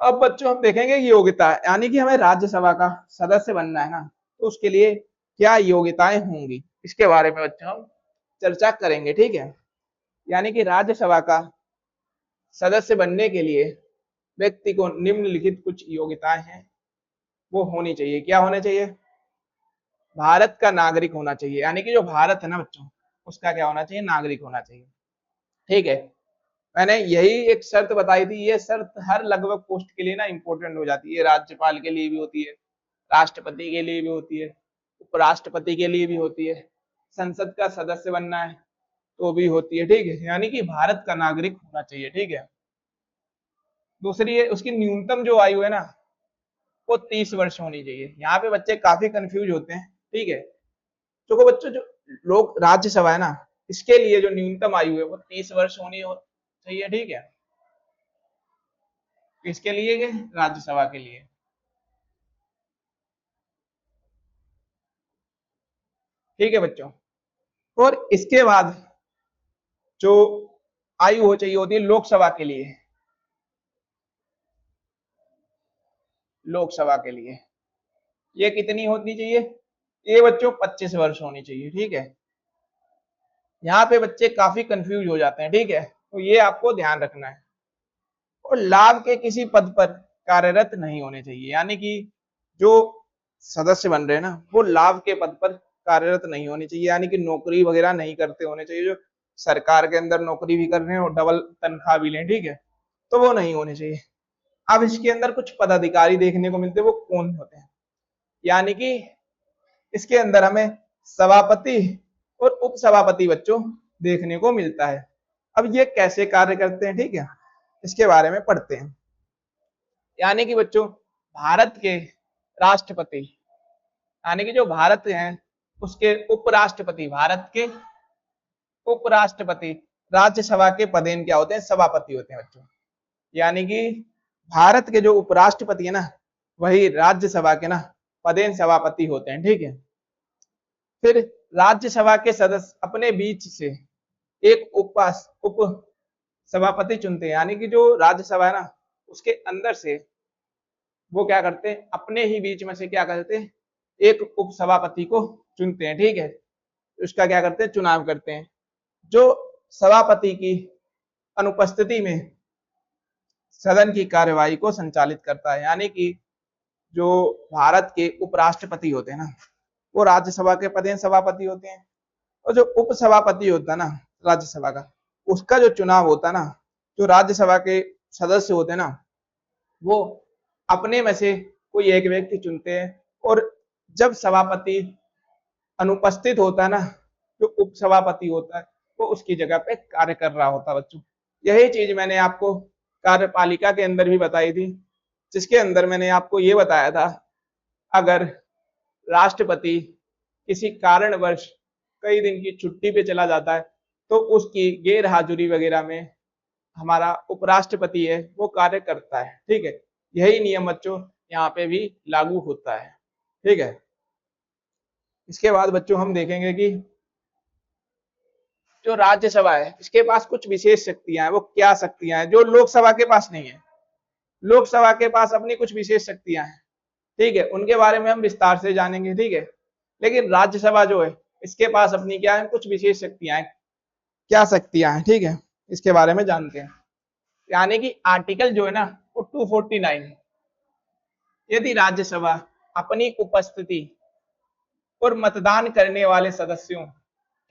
अब बच्चों हम देखेंगे योग्यता, यानी कि हमें राज्यसभा का सदस्य बनना है ना, तो उसके लिए क्या योग्यताएं होंगी, इसके बारे में बच्चों हम चर्चा करेंगे। ठीक है, यानी कि राज्यसभा का सदस्य बनने के लिए व्यक्ति को निम्नलिखित कुछ योग्यताएं हैं, वो होनी चाहिए। क्या होने चाहिए, भारत का नागरिक होना चाहिए, यानी कि जो भारत है ना बच्चों, उसका क्या होना चाहिए, नागरिक होना चाहिए। ठीक है, मैंने यही एक शर्त बताई थी, ये शर्त हर लगभग पोस्ट के लिए ना इंपॉर्टेंट हो जाती है। राज्यपाल के लिए भी होती है, राष्ट्रपति के लिए भी होती है, उपराष्ट्रपति के लिए भी होती है, संसद का सदस्य बनना है तो भी होती है। ठीक है, यानी कि भारत का नागरिक होना चाहिए। ठीक है, दूसरी है उसकी न्यूनतम जो आयु है ना, वो 30 वर्ष होनी चाहिए। यहाँ पे बच्चे काफी कंफ्यूज होते हैं। ठीक है, तो बच्चों जो लोग राज्यसभा है ना, इसके लिए जो न्यूनतम आयु है वो 30 वर्ष होनी चाहिए। ठीक है, किसके लिए, राज्यसभा के लिए। ठीक है बच्चों, और इसके बाद जो आयु हो चाहिए होती है लोकसभा के लिए, लोकसभा के लिए ये कितनी होनी चाहिए, ये बच्चों 25 वर्ष होनी चाहिए। ठीक है, यहाँ पे बच्चे काफी कंफ्यूज हो जाते हैं। ठीक है, तो ये आपको ध्यान रखना है। और लाभ के किसी पद पर कार्यरत नहीं होने चाहिए, यानी कि जो सदस्य बन रहे हैं ना, वो लाभ के पद पर कार्यरत नहीं होने चाहिए, यानी कि नौकरी वगैरह नहीं करते होने चाहिए। जो सरकार के अंदर नौकरी भी कर रहे हैं और डबल तनख्वाह भी लें, ठीक है, तो वो नहीं होने चाहिए। अब इसके अंदर कुछ पदाधिकारी देखने को मिलते हैं, वो कौन होते हैं, यानी कि इसके अंदर हमें सभापति और उपसभापति बच्चों देखने को मिलता है। अब ये कैसे कार्य करते हैं, ठीक है, इसके बारे में पढ़ते हैं। यानी कि बच्चों भारत के राष्ट्रपति, यानी कि जो भारत हैं उसके उपराष्ट्रपति, भारत के उपराष्ट्रपति राज्यसभा के पदेन क्या होते हैं, सभापति होते हैं बच्चों। यानी कि भारत के जो उपराष्ट्रपति है ना, वही राज्यसभा के ना पदेन सभापति होते हैं। ठीक है, फिर राज्यसभा के सदस्य अपने बीच से एक उप सभापति चुनते हैं, यानी कि जो राज्यसभा है ना उसके अंदर से वो क्या करते हैं, अपने ही बीच में से क्या करते हैं, एक उप सभापति को चुनते हैं। ठीक है, उसका क्या करते हैं, चुनाव करते हैं, जो सभापति की अनुपस्थिति में सदन की कार्यवाही को संचालित करता है। यानी कि जो भारत के उपराष्ट्रपति होते हैं ना, वो राज्यसभा के पदेन सभापति होते हैं, और जो उप सभापति होता है ना राज्यसभा का, उसका जो चुनाव होता है ना, जो राज्यसभा के सदस्य होते हैं ना, वो अपने में से कोई एक व्यक्ति चुनते हैं, और जब सभापति अनुपस्थित होता है ना, जो उप सभापति होता है वो उसकी जगह पे कार्य कर रहा होता है बच्चों। यही चीज मैंने आपको कार्यपालिका के अंदर भी बताई थी, जिसके अंदर मैंने आपको ये बताया था, अगर राष्ट्रपति किसी कारणवश कई दिन की छुट्टी पे चला जाता है तो उसकी गैर हाजिरी वगैरह में हमारा उपराष्ट्रपति है वो कार्य करता है। ठीक है, यही नियम बच्चों यहाँ पे भी लागू होता है। ठीक है, इसके बाद बच्चों हम देखेंगे कि जो राज्यसभा है इसके पास कुछ विशेष शक्तियां हैं। वो क्या शक्तियां हैं जो लोकसभा के पास नहीं है, लोकसभा के पास अपनी कुछ विशेष शक्तियां हैं। ठीक है, उनके बारे में हम विस्तार से जानेंगे। ठीक है, लेकिन राज्यसभा जो है इसके पास अपनी क्या है, कुछ विशेष शक्तियां हैं। क्या शक्तियां हैं, ठीक है, इसके बारे में जानते हैं। यानी कि आर्टिकल जो है ना वो 249, यदि राज्यसभा अपनी उपस्थिति और मतदान करने वाले सदस्यों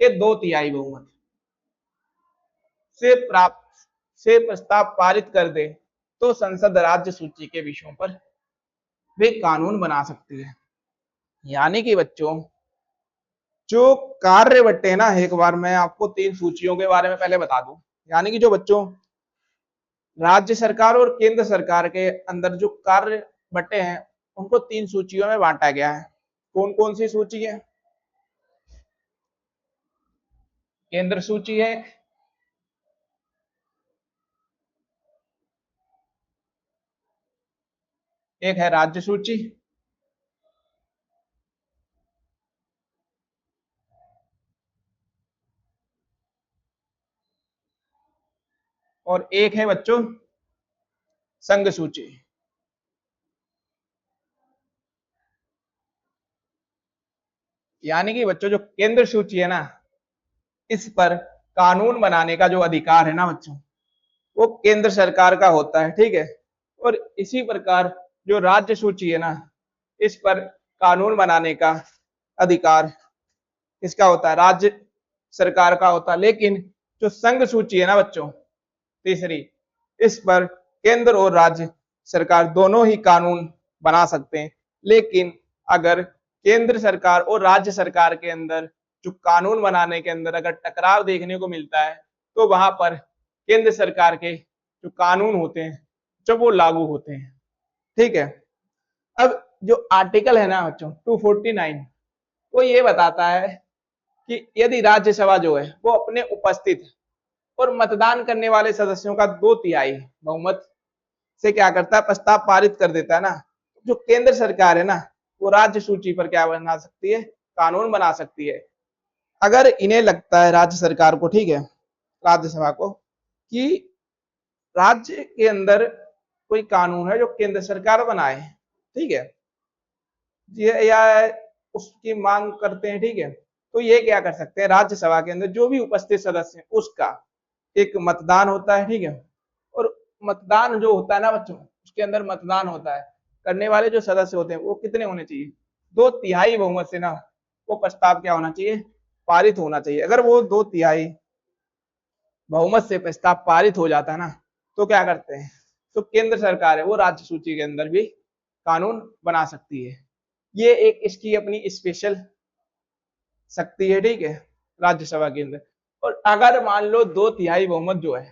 के 2/3 बहुमत से प्राप्त से प्रस्ताव पारित कर दे तो संसद राज्य सूची के विषयों पर वे कानून बना सकती है। यानी कि बच्चों जो कार्य बट्टे हैं ना, एक बार मैं आपको 3 सूचियों के बारे में पहले बता दूं। यानी कि जो बच्चों राज्य सरकार और केंद्र सरकार के अंदर जो कार्य बट्टे हैं उनको 3 सूचियों में बांटा गया है। कौन कौन सी सूची है? केंद्र सूची है, एक है राज्य सूची, और एक है बच्चों संघ सूची। यानी कि बच्चों जो केंद्र सूची है ना, इस पर कानून बनाने का जो अधिकार है ना बच्चों, वो केंद्र सरकार का होता है, ठीक है। और इसी प्रकार जो राज्य सूची है ना, इस पर कानून बनाने का अधिकार किसका होता है? राज्य सरकार का होता है। लेकिन जो संघ सूची है ना बच्चों, तीसरी, इस पर केंद्र और राज्य सरकार दोनों ही कानून बना सकते हैं। लेकिन अगर केंद्र सरकार और राज्य सरकार के अंदर जो कानून बनाने के अंदर अगर टकराव देखने को मिलता है तो वहां पर केंद्र सरकार के जो कानून होते हैं जब वो लागू होते हैं, ठीक है। अब जो आर्टिकल है ना बच्चों 249, वो ये बताता है कि यदि राज्यसभा जो है वो अपने उपस्थित और मतदान करने वाले सदस्यों का 2/3 बहुमत से क्या करता है, प्रस्ताव पारित कर देता है ना, जो केंद्र सरकार है ना वो राज्य सूची पर क्या बना सकती है? कानून बना सकती है। अगर इन्हें लगता है राज्य सरकार को, ठीक है, राज्यसभा को, कि राज्य के अंदर कोई कानून है जो केंद्र सरकार बनाए, ठीक है, या उसकी मांग करते हैं, ठीक है, तो ये क्या कर सकते हैं, राज्यसभा के अंदर जो भी उपस्थित सदस्य है उसका एक मतदान होता है, ठीक है। और मतदान जो होता है ना बच्चों, उसके अंदर मतदान होता है, करने वाले जो सदस्य होते हैं वो कितने होने चाहिए? 2/3 बहुमत से ना वो प्रस्ताव क्या होना चाहिए? पारित होना चाहिए। अगर वो 2/3 बहुमत से प्रस्ताव पारित हो जाता है ना, तो क्या करते हैं, तो केंद्र सरकार है वो राज्य सूची के अंदर भी कानून बना सकती है। ये एक इसकी अपनी स्पेशल शक्ति है, ठीक है, राज्यसभा के अंदर। और अगर मान लो 2/3 बहुमत जो है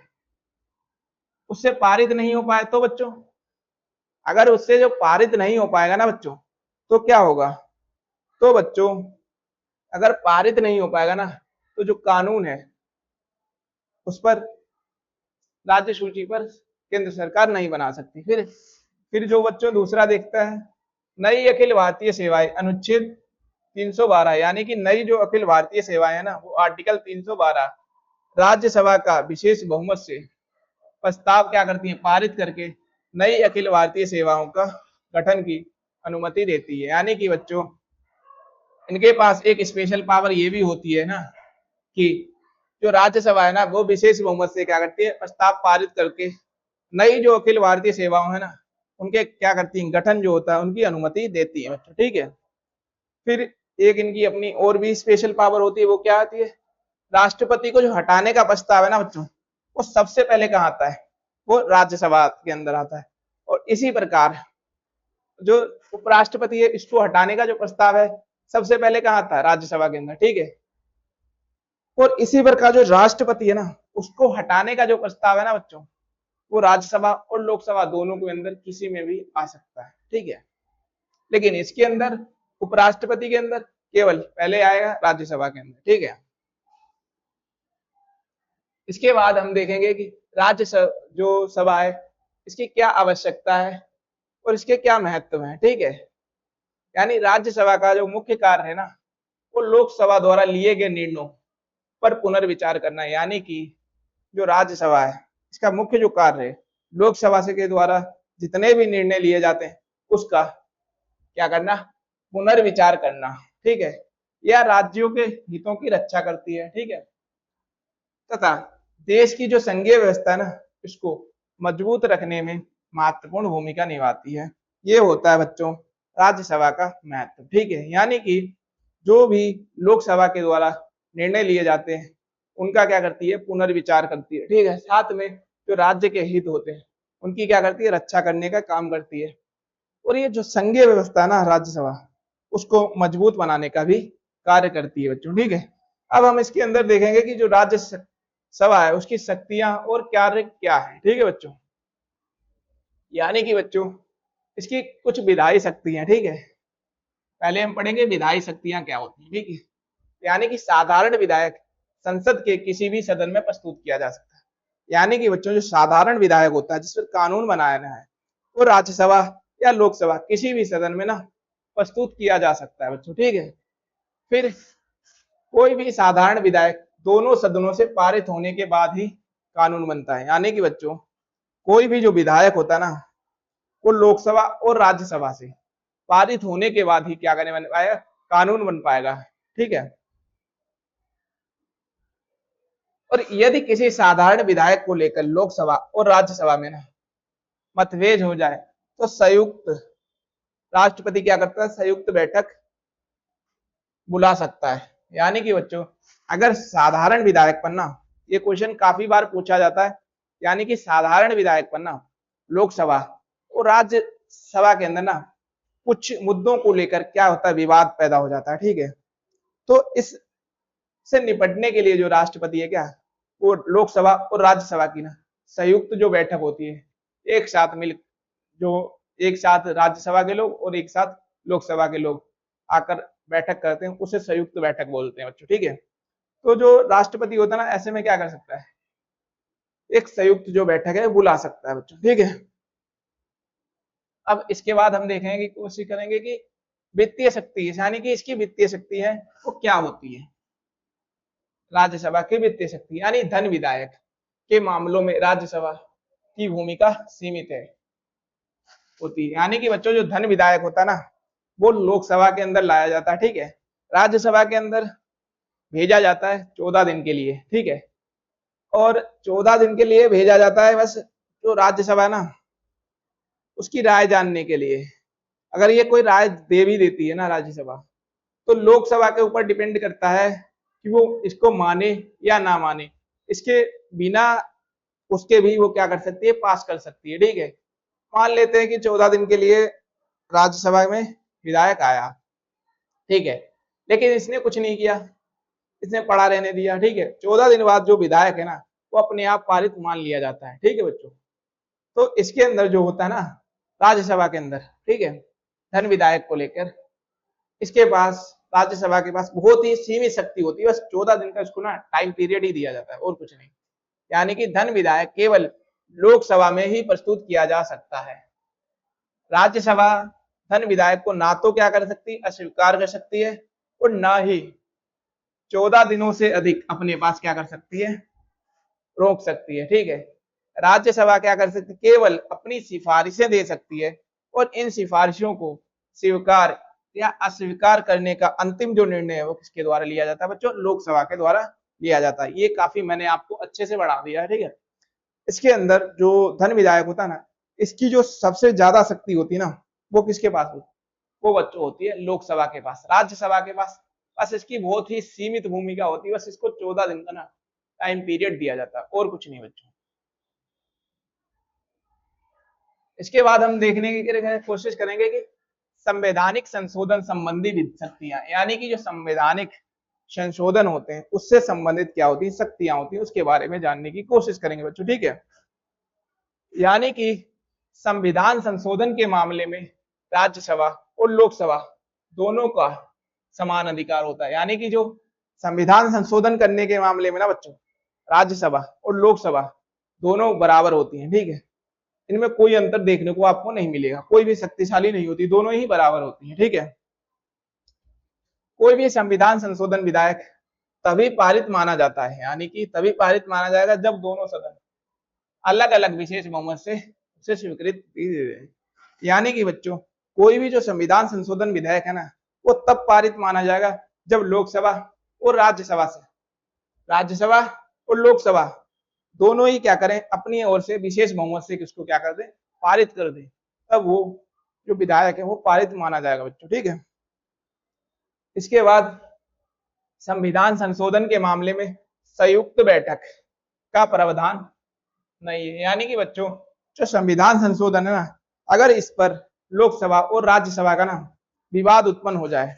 उससे पारित नहीं हो पाए तो बच्चों, अगर उससे जो पारित नहीं हो पाएगा ना बच्चों, तो क्या होगा? तो बच्चों अगर पारित नहीं हो पाएगा ना, तो जो कानून है उस पर राज्य सूची पर केंद्र सरकार नहीं बना सकती। फिर जो बच्चों दूसरा देखता है, नई अखिल भारतीय सेवाएं, अनुच्छेद 312, यानी कि नई जो अखिल भारतीय सेवाएं है ना, वो आर्टिकल 312 राज्यसभा का विशेष बहुमत से प्रस्ताव क्या करती है? पारित करके नई अखिल भारतीय सेवाओं का गठन की अनुमति देती है। यानी कि बच्चों इनके पास एक स्पेशल पावर ये भी होती है ना कि जो राज्यसभा है ना वो विशेष बहुमत से क्या करती है? प्रस्ताव पारित करके नई जो अखिल भारतीय सेवाओं है ना उनके क्या करती है? गठन जो होता है उनकी अनुमति देती है बच्चों, ठीक है। फिर एक इनकी अपनी और भी स्पेशल पावर होती है, वो क्या आती है? राष्ट्रपति को जो हटाने का प्रस्ताव है ना बच्चों, वो सबसे पहले कहाँ आता है? वो राज्यसभा के अंदर आता है। और इसी प्रकार जो उपराष्ट्रपति है इसको हटाने का जो प्रस्ताव है सबसे पहले कहाँ आता है? राज्यसभा के अंदर, ठीक है। और इसी प्रकार जो राष्ट्रपति है ना उसको हटाने का जो प्रस्ताव है ना बच्चों, वो राज्यसभा और लोकसभा दोनों के अंदर किसी में भी आ सकता है, ठीक है। लेकिन इसके अंदर उपराष्ट्रपति के अंदर केवल पहले आएगा राज्यसभा के अंदर, ठीक है। इसके बाद हम देखेंगे कि जो सभा है इसकी क्या आवश्यकता है और इसके क्या महत्व है, ठीक है। यानी राज्यसभा का जो मुख्य कार्य है ना वो लोकसभा द्वारा लिए गए निर्णयों पर पुनर्विचार करना है। यानी कि जो राज्यसभा है इसका मुख्य जो कार्य है लोकसभा से के द्वारा जितने भी निर्णय लिए जाते हैं उसका क्या करना? पुनर्विचार करना, ठीक है, या राज्यों के हितों की रक्षा करती है, ठीक है, तथा देश की जो संघीय व्यवस्था है ना, इसको मजबूत रखने में महत्वपूर्ण भूमिका निभाती है। ये होता है बच्चों राज्यसभा का महत्व, ठीक है। यानी कि जो भी लोकसभा के द्वारा निर्णय लिए जाते हैं उनका क्या करती है, पुनर्विचार करती है, ठीक है। साथ में जो राज्य के हित होते हैं उनकी क्या करती है, रक्षा करने का काम करती है। और ये जो संघीय व्यवस्था है ना राज्यसभा, उसको मजबूत बनाने का भी कार्य करती है बच्चों, ठीक है। अब हम इसके अंदर देखेंगे कि जो राज्य सभा है उसकी शक्तियां और कार्य क्या है, ठीक है बच्चों। यानी कि बच्चों इसकी कुछ विधायी शक्तियां, ठीक है। पहले हम पढ़ेंगे विधायी शक्तियां क्या होती है, ठीक है। यानी कि साधारण विधायक संसद के किसी भी सदन में प्रस्तुत किया जा सकता है। यानी कि बच्चों जो साधारण विधायक होता है जिस पर कानून बनाना है, वो राज्यसभा या लोकसभा किसी भी सदन में ना प्रस्तुत किया जा सकता है बच्चों, ठीक है। फिर कोई भी साधारण विधायक दोनों सदनों से पारित होने के बाद ही कानून बनता है। यानी कि बच्चों कोई भी जो विधायक होता है ना, वो लोकसभा और राज्यसभा से पारित होने के बाद ही क्या करने बन पाएगा, कानून बन पाएगा, ठीक है। और यदि किसी साधारण विधायक को लेकर लोकसभा और राज्यसभा में ना मतभेद हो जाए तो संयुक्त राष्ट्रपति क्या करता है, संयुक्त बैठक बुला सकता है। यानी कि बच्चों अगर साधारण विधायक पर ना, ये क्वेश्चन काफी बार पूछा जाता है, यानी कि साधारण विधायक पर ना लोकसभा और राज्यसभा के अंदर ना कुछ मुद्दों को लेकर क्या होता है, विवाद पैदा हो जाता है, ठीक है। तो इस से निपटने के लिए जो राष्ट्रपति है क्या, वो लोकसभा और राज्यसभा की ना संयुक्त जो बैठक होती है, एक साथ मिल जो एक साथ राज्यसभा के लोग और एक साथ लोकसभा के लोग आकर बैठक करते हैं, उसे संयुक्त बैठक बोलते हैं बच्चों, ठीक है। तो जो राष्ट्रपति होता है ना, ऐसे में क्या कर सकता है, एक संयुक्त जो बैठक है बुला सकता है बच्चों, ठीक है। अब इसके बाद हम देखेंगे, कोशिश करेंगे कि वित्तीय शक्ति, यानी कि इसकी वित्तीय शक्ति है वो क्या होती है। राज्यसभा की वित्तीय शक्ति यानी धन विधायक के मामलों में राज्यसभा की भूमिका सीमित है होती है। यानी कि बच्चों जो धन विधायक होता है ना, वो लोकसभा के अंदर लाया जाता है, ठीक है। राज्यसभा के अंदर भेजा जाता है 14 दिन के लिए, ठीक है। और 14 दिन के लिए भेजा जाता है बस जो राज्यसभा है ना उसकी राय जानने के लिए। अगर ये कोई राय दे भी देती है ना राज्यसभा, तो लोकसभा के ऊपर डिपेंड करता है कि वो इसको माने या ना माने। इसके बिना उसके भी वो क्या कर सकती है, पास कर सकती है, ठीक है। मान लेते हैं कि 14 दिन के लिए राज्यसभा में विधायक आया, ठीक है, लेकिन इसने कुछ नहीं किया, इसने पड़ा रहने दिया, ठीक है। 14 दिन बाद जो विधायक है ना वो अपने आप पारित मान लिया जाता है, ठीक है बच्चों। तो इसके अंदर जो होता है ना राज्यसभा के अंदर, ठीक है, धन विधायक को लेकर इसके पास, राज्यसभा के पास बहुत ही सीमित शक्ति होती है। बस 14 दिन का इसको ना टाइम पीरियड ही दिया जाता है और कुछ नहीं। यानी कि धन विधायक केवल लोकसभा में ही प्रस्तुत किया जा सकता है। राज्यसभा धन विधायक को ना तो क्या कर सकती, अस्वीकार कर सकती है, और ना ही 14 दिनों से अधिक अपने पास क्या कर सकती है, रोक सकती है, ठीक है। राज्यसभा क्या कर सकती है, केवल अपनी सिफारिशें दे सकती है, और इन सिफारिशों को स्वीकार या अस्वीकार करने का अंतिम जो निर्णय है वो किसके द्वारा लिया जाता है बच्चों, लोकसभा के द्वारा लिया जाता है। ये काफी मैंने आपको अच्छे से बढ़ा दिया है, ठीक है। इसके अंदर जो धन विधायक होता है ना, इसकी जो सबसे ज्यादा शक्ति होती है ना वो किसके पास होती है, वो बच्चों होती है लोकसभा के पास। राज्यसभा के पास बस इसकी बहुत ही सीमित भूमिका होती है, बस इसको 14 दिन का ना टाइम पीरियड दिया जाता है और कुछ नहीं बच्चों। इसके बाद हम देखने की कोशिश करेंगे कि संवैधानिक संशोधन संबंधी शक्तियां, यानी कि जो संवैधानिक संशोधन होते हैं उससे संबंधित क्या होती है, शक्तियां होती है, उसके बारे में जानने की कोशिश करेंगे बच्चों, ठीक है। यानी कि संविधान संशोधन के मामले में राज्यसभा और लोकसभा दोनों का समान अधिकार होता है। यानी कि जो संविधान संशोधन करने के मामले में ना बच्चों, राज्यसभा और लोकसभा दोनों बराबर होती हैं, ठीक है। इनमें कोई अंतर देखने को आपको नहीं मिलेगा, कोई भी शक्तिशाली नहीं होती, दोनों ही बराबर होती हैं, ठीक है। कोई भी संविधान संशोधन विधायक तभी पारित माना जाता है, यानी कि तभी पारित माना जाएगा जब दोनों सदन अलग अलग विशेष बहुमत से उसे स्वीकृति दे दें। यानी कि बच्चों कोई भी जो संविधान संशोधन विधेयक है ना, वो तब पारित माना जाएगा जब लोकसभा और राज्यसभा और लोकसभा दोनों ही क्या करें, अपनी ओर से विशेष बहुमत से किसको क्या कर दे, पारित कर दे, तब वो जो विधायक है वो पारित माना जाएगा बच्चों। ठीक है, इसके बाद संविधान संशोधन के मामले में संयुक्त बैठक का प्रावधान नहीं है। यानी कि बच्चों जो संविधान संशोधन है ना, अगर इस पर लोकसभा और राज्यसभा का ना विवाद उत्पन्न हो जाए,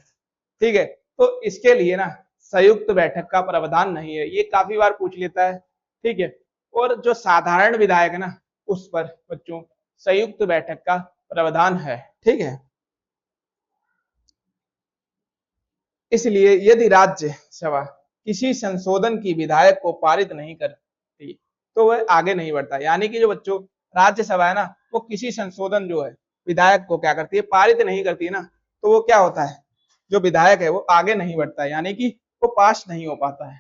ठीक है, तो इसके लिए ना संयुक्त बैठक का प्रावधान नहीं है। ये काफी बार पूछ लेता है। ठीक है, और जो साधारण विधायक है ना, उस पर बच्चों संयुक्त बैठक का प्रावधान है। ठीक है, इसलिए यदि राज्यसभा किसी संशोधन की विधायक को पारित नहीं करती तो वह आगे नहीं बढ़ता। यानी कि जो बच्चों राज्यसभा है ना, वो किसी संशोधन जो है विधायक को क्या करती है, पारित नहीं करती है ना, तो वो क्या होता है, जो विधायक है वो आगे नहीं बढ़ता है, यानी कि वो पास नहीं हो पाता है।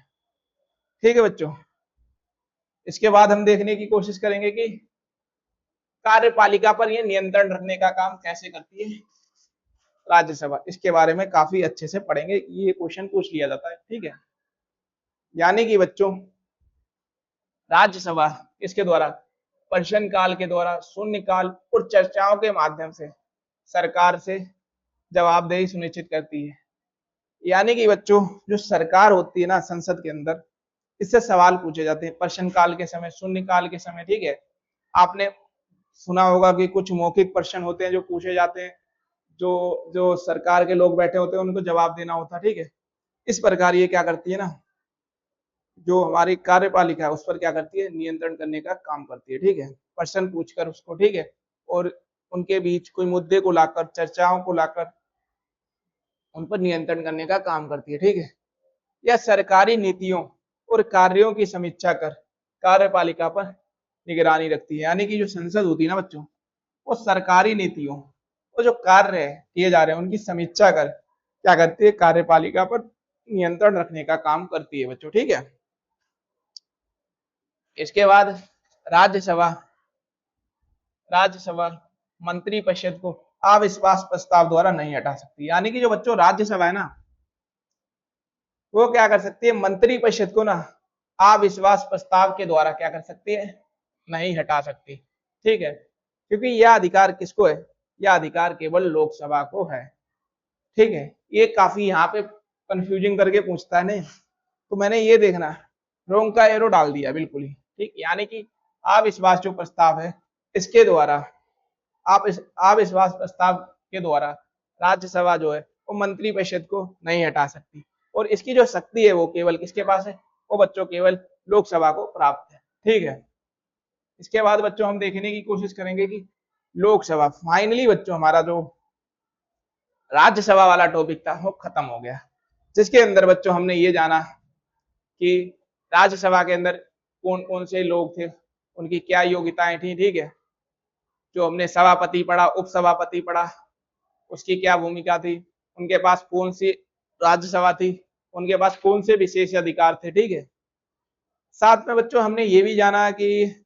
ठीक है बच्चों, इसके बाद हम देखने की कोशिश करेंगे कि कार्यपालिका पर ये नियंत्रण रखने का काम कैसे करती है राज्यसभा। इसके बारे में काफी अच्छे से पढ़ेंगे, ये क्वेश्चन पूछ लिया जाता है। ठीक है, यानी कि बच्चों राज्यसभा इसके द्वारा प्रश्नकाल के द्वारा शून्यकाल और चर्चाओं के माध्यम से सरकार से जवाबदेही सुनिश्चित करती है। यानी कि बच्चों जो सरकार होती है ना संसद के अंदर, इससे सवाल पूछे जाते हैं प्रश्नकाल के समय, शून्यकाल के समय। ठीक है, आपने सुना होगा कि कुछ मौखिक प्रश्न होते हैं जो पूछे जाते हैं, जो जो सरकार के लोग बैठे होते हैं उनको जवाब देना होता है। ठीक है, इस प्रकार ये क्या करती है ना, जो हमारी कार्यपालिका है उस पर क्या करती है, नियंत्रण करने का काम करती है। ठीक है, प्रश्न पूछकर उसको, ठीक है, और उनके बीच कोई मुद्दे को लाकर, चर्चाओं को लाकर उन पर नियंत्रण करने का काम करती है। ठीक है, यह सरकारी नीतियों और कार्यों की समीक्षा कर कार्यपालिका पर निगरानी रखती है। यानी कि जो संसद होती है ना बच्चों, वो सरकारी नीतियों और जो कार्य किए जा रहे हैं उनकी समीक्षा कर क्या करती है, कार्यपालिका पर नियंत्रण रखने का काम करती है बच्चों। ठीक है, इसके बाद राज्यसभा मंत्रिपरिषद को अविश्वास प्रस्ताव द्वारा नहीं हटा सकती। यानी कि जो बच्चों राज्यसभा है ना, वो क्या कर सकती है, मंत्रिपरिषद को ना अविश्वास प्रस्ताव के द्वारा क्या कर सकती है, नहीं हटा सकती। ठीक है, क्योंकि यह अधिकार किसको है, यह अधिकार केवल लोकसभा को है। ठीक है, ये काफी यहाँ पे कंफ्यूजिंग करके पूछता है नहीं, तो मैंने ये देखना रोंग का एरो डाल दिया बिल्कुल ही। ठीक, यानी कि अविश्वास जो प्रस्ताव है इसके द्वारा, आप इस अविश्वास प्रस्ताव के द्वारा राज्यसभा जो है वो मंत्रिपरिषद को नहीं हटा सकती, और इसकी जो शक्ति है वो केवल किसके पास है, वो बच्चों केवल लोकसभा को प्राप्त है। ठीक है, इसके बाद बच्चों हम देखने की कोशिश करेंगे कि लोकसभा, फाइनली बच्चों हमारा जो राज्यसभा वाला टॉपिक था वो खत्म हो गया, जिसके अंदर बच्चों हमने ये जाना कि राज्यसभा के अंदर कौन कौन से लोग थे, उनकी क्या योग्यताएं थी। ठीक है, जो हमने सभापति पढ़ा, उपसभापति पढ़ा, उसकी क्या भूमिका थी, उनके पास कौन सी राज्यसभा थी, उनके पास कौन से विशेष अधिकार थे। ठीक है, साथ में बच्चों हमने ये भी जाना कि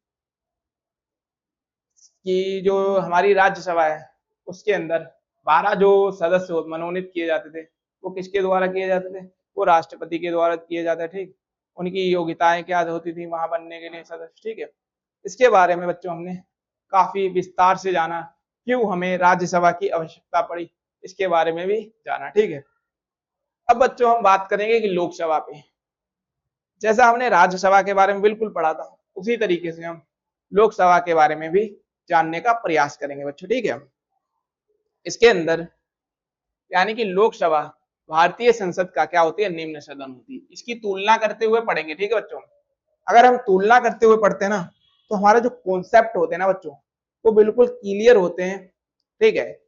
जो हमारी राज्यसभा है उसके अंदर 12 जो सदस्य मनोनीत किए जाते थे वो किसके द्वारा किए जाते थे, वो राष्ट्रपति के द्वारा किए जाते थे। ठीक, उनकी योग्यताएं क्या होती थी वहां बनने के लिए सदस्य। ठीक है, इसके बारे में बच्चों हमने काफी विस्तार से जाना, क्यों हमें राज्यसभा की आवश्यकता पड़ी इसके बारे में भी जाना। ठीक है, अब बच्चों हम बात करेंगे कि लोकसभा पे, जैसा हमने राज्यसभा के बारे में बिल्कुल पढ़ा था उसी तरीके से हम लोकसभा के बारे में भी जानने का प्रयास करेंगे बच्चों। ठीक है, इसके अंदर यानी कि लोकसभा भारतीय संसद का क्या होती है, निम्न सदन होती है। इसकी तुलना करते हुए पढ़ेंगे। ठीक है बच्चों, अगर हम तुलना करते हुए पढ़ते हैं ना तो हमारे जो कॉन्सेप्ट होते हैं ना बच्चों वो बिल्कुल क्लियर होते हैं। ठीक है,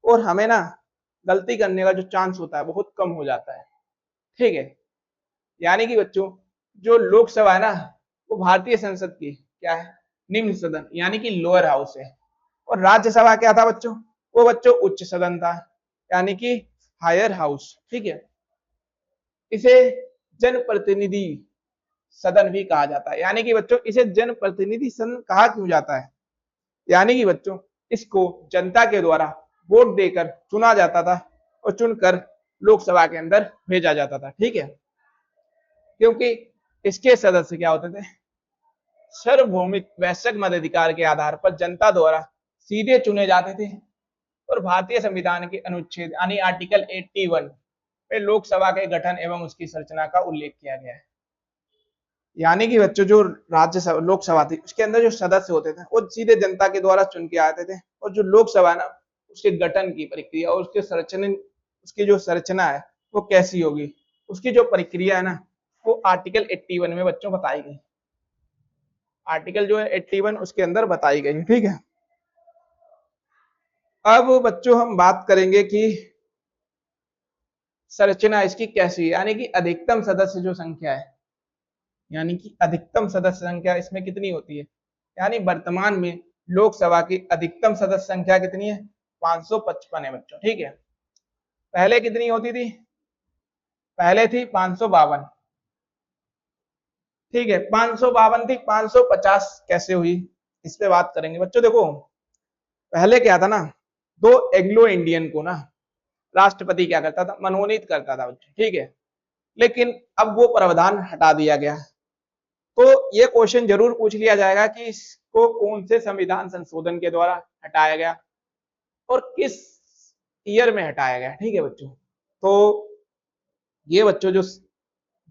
और हमें ना गलती करने का जो चांस होता है बहुत कम हो जाता है। ठीक है, यानी कि बच्चों जो लोकसभा है ना वो भारतीय संसद की क्या है, निम्न सदन यानी कि लोअर हाउस है, और राज्यसभा क्या था बच्चों, वो बच्चों उच्च सदन था यानी कि हायर हाउस। ठीक है, इसे जनप्रतिनिधि सदन भी कहा जाता है। यानी कि बच्चों इसे जनप्रतिनिधि सदन कहा क्यों जाता है, यानी कि बच्चों इसको जनता के द्वारा वोट देकर चुना जाता था, और चुनकर लोकसभा के अंदर भेजा जाता था, ठीक है। क्योंकि इसके सदस्य क्या होते थे, सार्वभौमिक वैश्विक मताधिकार के आधार पर जनता द्वारा सीधे चुने जाते थे और भारतीय संविधान के अनुच्छेद यानी आर्टिकल 81 में लोकसभा के गठन एवं उसकी संरचना का उल्लेख किया गया है। यानी कि बच्चों जो राज्यसभा लोकसभा थी उसके अंदर जो सदस्य होते थे वो सीधे जनता के द्वारा चुन के आते थे, और जो लोकसभा ना उसके गठन की प्रक्रिया और उसके संरचना, उसकी जो संरचना है वो कैसी होगी, उसकी जो प्रक्रिया है ना वो आर्टिकल 81 में बच्चों बताई गई। आर्टिकल जो है 81 उसके अंदर बताई गई, ठीक है। अब बच्चों हम बात करेंगे कि संरचना इसकी कैसी है, यानी कि अधिकतम सदस्य जो संख्या है, यानी कि अधिकतम सदस्य संख्या इसमें कितनी होती है। यानी वर्तमान में लोकसभा की अधिकतम सदस्य संख्या कितनी है, 555 है बच्चों, ठीक है। पहले कितनी होती थी, पहले थी 552, ठीक है। 552 थी, 550 कैसे हुई इस पे बात करेंगे बच्चों। देखो पहले क्या था ना, दो एंग्लो इंडियन को ना राष्ट्रपति क्या करता था, मनोनीत करता था बच्चों, ठीक है। लेकिन अब वो प्रावधान हटा दिया गया। तो ये क्वेश्चन जरूर पूछ लिया जाएगा कि इसको कौन से संविधान संशोधन के द्वारा हटाया गया और किस ईयर में हटाया गया, ठीक है बच्चों। तो ये बच्चों जो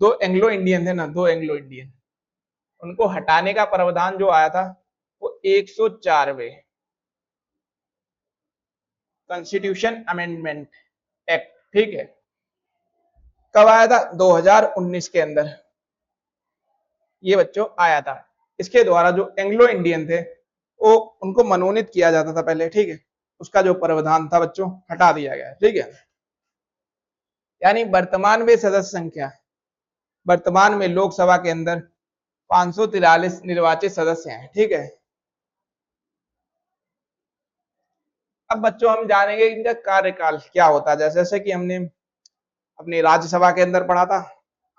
दो एंग्लो इंडियन थे ना, दो एंग्लो इंडियन, उनको हटाने का प्रावधान जो आया था वो 104वें कॉन्स्टिट्यूशन अमेंडमेंट एक्ट, ठीक है। कब आया था, 2019 के अंदर ये बच्चों आया था। इसके द्वारा जो एंग्लो इंडियन थे वो उनको मनोनीत किया जाता था पहले, ठीक है। उसका जो प्रावधान था बच्चों हटा दिया गया, ठीक है। यानी वर्तमान में सदस्य संख्या, वर्तमान में लोकसभा के अंदर 543 निर्वाचित सदस्य हैं, ठीक है। अब बच्चों हम जानेंगे इनका कार्यकाल क्या होता है। जैसे जैसे कि हमने अपनी राज्यसभा के अंदर पढ़ा था,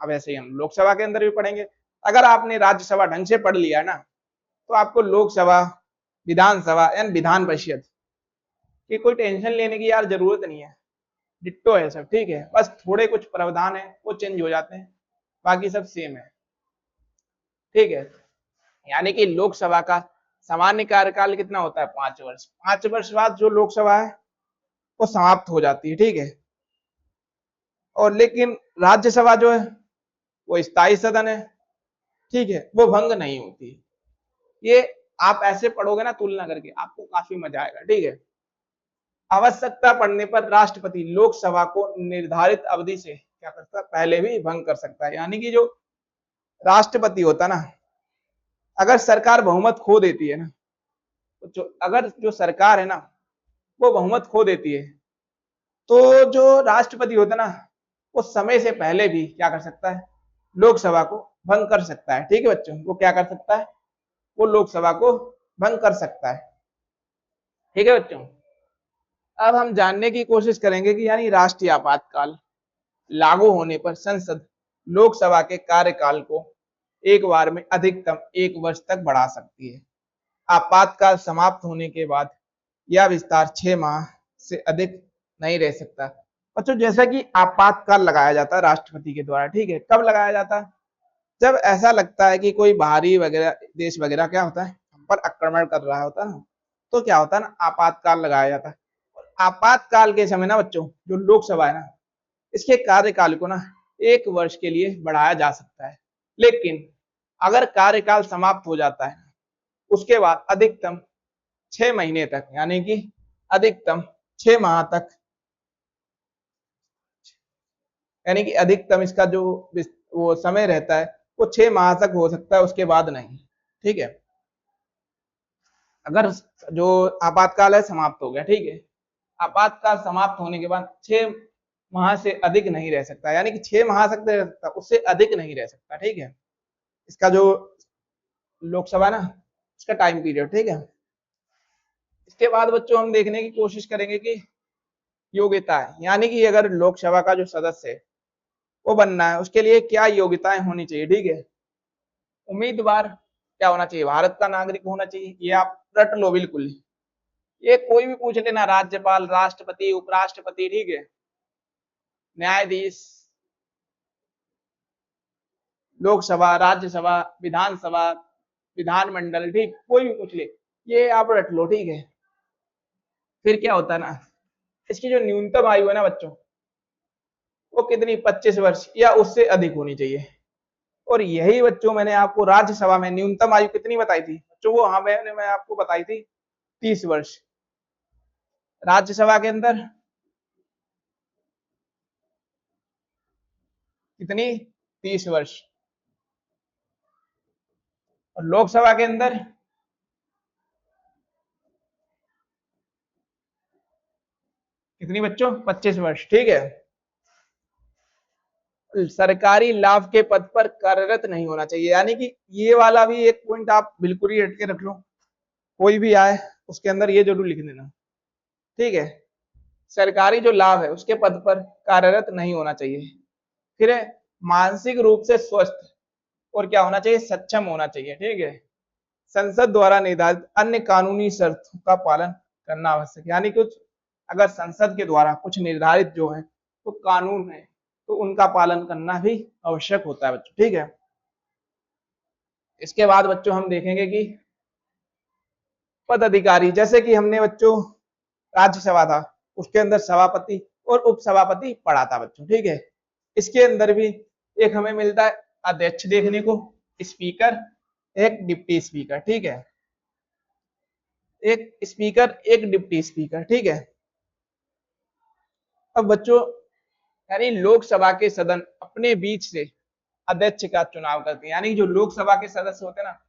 अब ऐसे ही हम लोकसभा के अंदर भी पढ़ेंगे। अगर आपने राज्यसभा ढंग से पढ़ लिया ना तो आपको लोकसभा, विधानसभा एंड विधान परिषद की कोई टेंशन लेने की यार जरूरत नहीं है, डिट्टो है सब, ठीक है। बस थोड़े कुछ प्रावधान है वो चेंज हो जाते हैं, बाकी सब सेम है, ठीक है। यानी कि लोकसभा का सामान्य कार्यकाल कितना होता है, 5 वर्ष। 5 वर्ष बाद जो लोकसभा है वो समाप्त हो जाती है, ठीक है। और लेकिन राज्यसभा जो है वो स्थायी सदन है, ठीक है, वो भंग नहीं होती। ये आप ऐसे पढ़ोगे ना तुलना करके आपको काफी मजा आएगा, ठीक है। आवश्यकता पड़ने पर राष्ट्रपति लोकसभा को निर्धारित अवधि से क्या करता है, पहले भी भंग कर सकता है। यानी कि जो राष्ट्रपति होता है ना, अगर सरकार बहुमत खो देती है ना, तो अगर जो सरकार है ना वो बहुमत खो देती है तो जो राष्ट्रपति होता है ना वो समय से पहले भी क्या कर सकता है, लोकसभा को भंग कर सकता है, ठीक है बच्चों। वो क्या कर सकता है, वो लोकसभा को भंग कर सकता है, ठीक है बच्चों। अब हम जानने की कोशिश करेंगे कि यानी राष्ट्रीय आपातकाल लागू होने पर संसद लोकसभा के कार्यकाल को एक बार में अधिकतम 1 वर्ष तक बढ़ा सकती है। आपातकाल समाप्त होने के बाद यह विस्तार 6 माह से अधिक नहीं रह सकता। बच्चों जैसा कि आपातकाल लगाया जाता है राष्ट्रपति के द्वारा, ठीक है, कब लगाया जाता है, जब ऐसा लगता है कि कोई बाहरी वगैरह देश वगैरह क्या होता है हम पर आक्रमण कर रहा होता है ना, तो क्या होता है ना, आपातकाल लगाया जाता है। और आपातकाल के समय ना बच्चों जो लोकसभा है ना इसके कार्यकाल को ना 1 वर्ष के लिए बढ़ाया जा सकता है। लेकिन अगर कार्यकाल समाप्त हो जाता है उसके बाद अधिकतम 6 महीने तक, यानी कि अधिकतम 6 माह तक, यानी कि अधिकतम इसका जो वो समय रहता है वो 6 माह तक हो सकता है, उसके बाद नहीं, ठीक है। अगर जो आपातकाल है समाप्त हो गया, ठीक है, आपातकाल समाप्त होने के बाद 6 माह से अधिक नहीं रह सकता, यानी कि 6 माह तक रह सकता, उससे अधिक नहीं रह सकता, ठीक है। इसका जो लोकसभा ना उसका टाइम पीरियड, ठीक है। इसके बाद बच्चों हम देखने की कोशिश करेंगे कि योग्यता है, यानी कि अगर लोकसभा का जो सदस्य है वो बनना है उसके लिए क्या योग्यताएं होनी चाहिए, ठीक है। उम्मीदवार क्या होना चाहिए, भारत का नागरिक होना चाहिए, ये आप रट लो बिल्कुल। ये कोई भी पूछ लेना, राज्यपाल, राष्ट्रपति, उपराष्ट्रपति, ठीक है, न्यायाधीश, लोकसभा, राज्यसभा, विधानसभा, विधानमंडल, ठीक, कोई भी पूछ ले, ये आप रट लो, ठीक है। फिर क्या होता है ना, इसकी जो न्यूनतम आयु है ना बच्चों, वो कितनी, 25 वर्ष या उससे अधिक होनी चाहिए। और यही बच्चों मैंने आपको राज्यसभा में न्यूनतम आयु कितनी बताई थी बच्चों, वो हाँ मैं आपको बताई थी 30 वर्ष। राज्यसभा के अंदर कितनी, 30 वर्ष। और लोकसभा के अंदर कितनी बच्चों, 25 वर्ष, ठीक है। सरकारी लाभ के पद पर कार्यरत नहीं होना चाहिए, यानी कि ये वाला भी एक पॉइंट आप बिल्कुल ही हट के रख लो, कोई भी आए उसके अंदर ये जरूर लिख देना, ठीक है। सरकारी जो लाभ है उसके पद पर कार्यरत नहीं होना चाहिए। फिर है मानसिक रूप से स्वस्थ और क्या होना चाहिए, सक्षम होना चाहिए, ठीक है। संसद द्वारा निर्धारित अन्य कानूनी शर्तों का पालन करना आवश्यक, यानी कुछ अगर संसद के द्वारा कुछ निर्धारित जो है तो कानून है तो उनका पालन करना भी आवश्यक होता है बच्चों, ठीक है। इसके बाद बच्चों हम देखेंगे कि पद अधिकारी, जैसे कि हमने बच्चों राज्यसभा था उसके अंदर सभापति और उपसभापति पढ़ा था बच्चों, ठीक है। इसके अंदर भी एक हमें मिलता है अध्यक्ष देखने को, स्पीकर, एक डिप्टी स्पीकर, ठीक है। एक स्पीकर, एक डिप्टी स्पीकर, ठीक है। अब बच्चों यानी लोकसभा के सदन अपने बीच से अध्यक्ष का चुनाव करते हैं, यानी जो लोकसभा के सदस्य होते हैं ना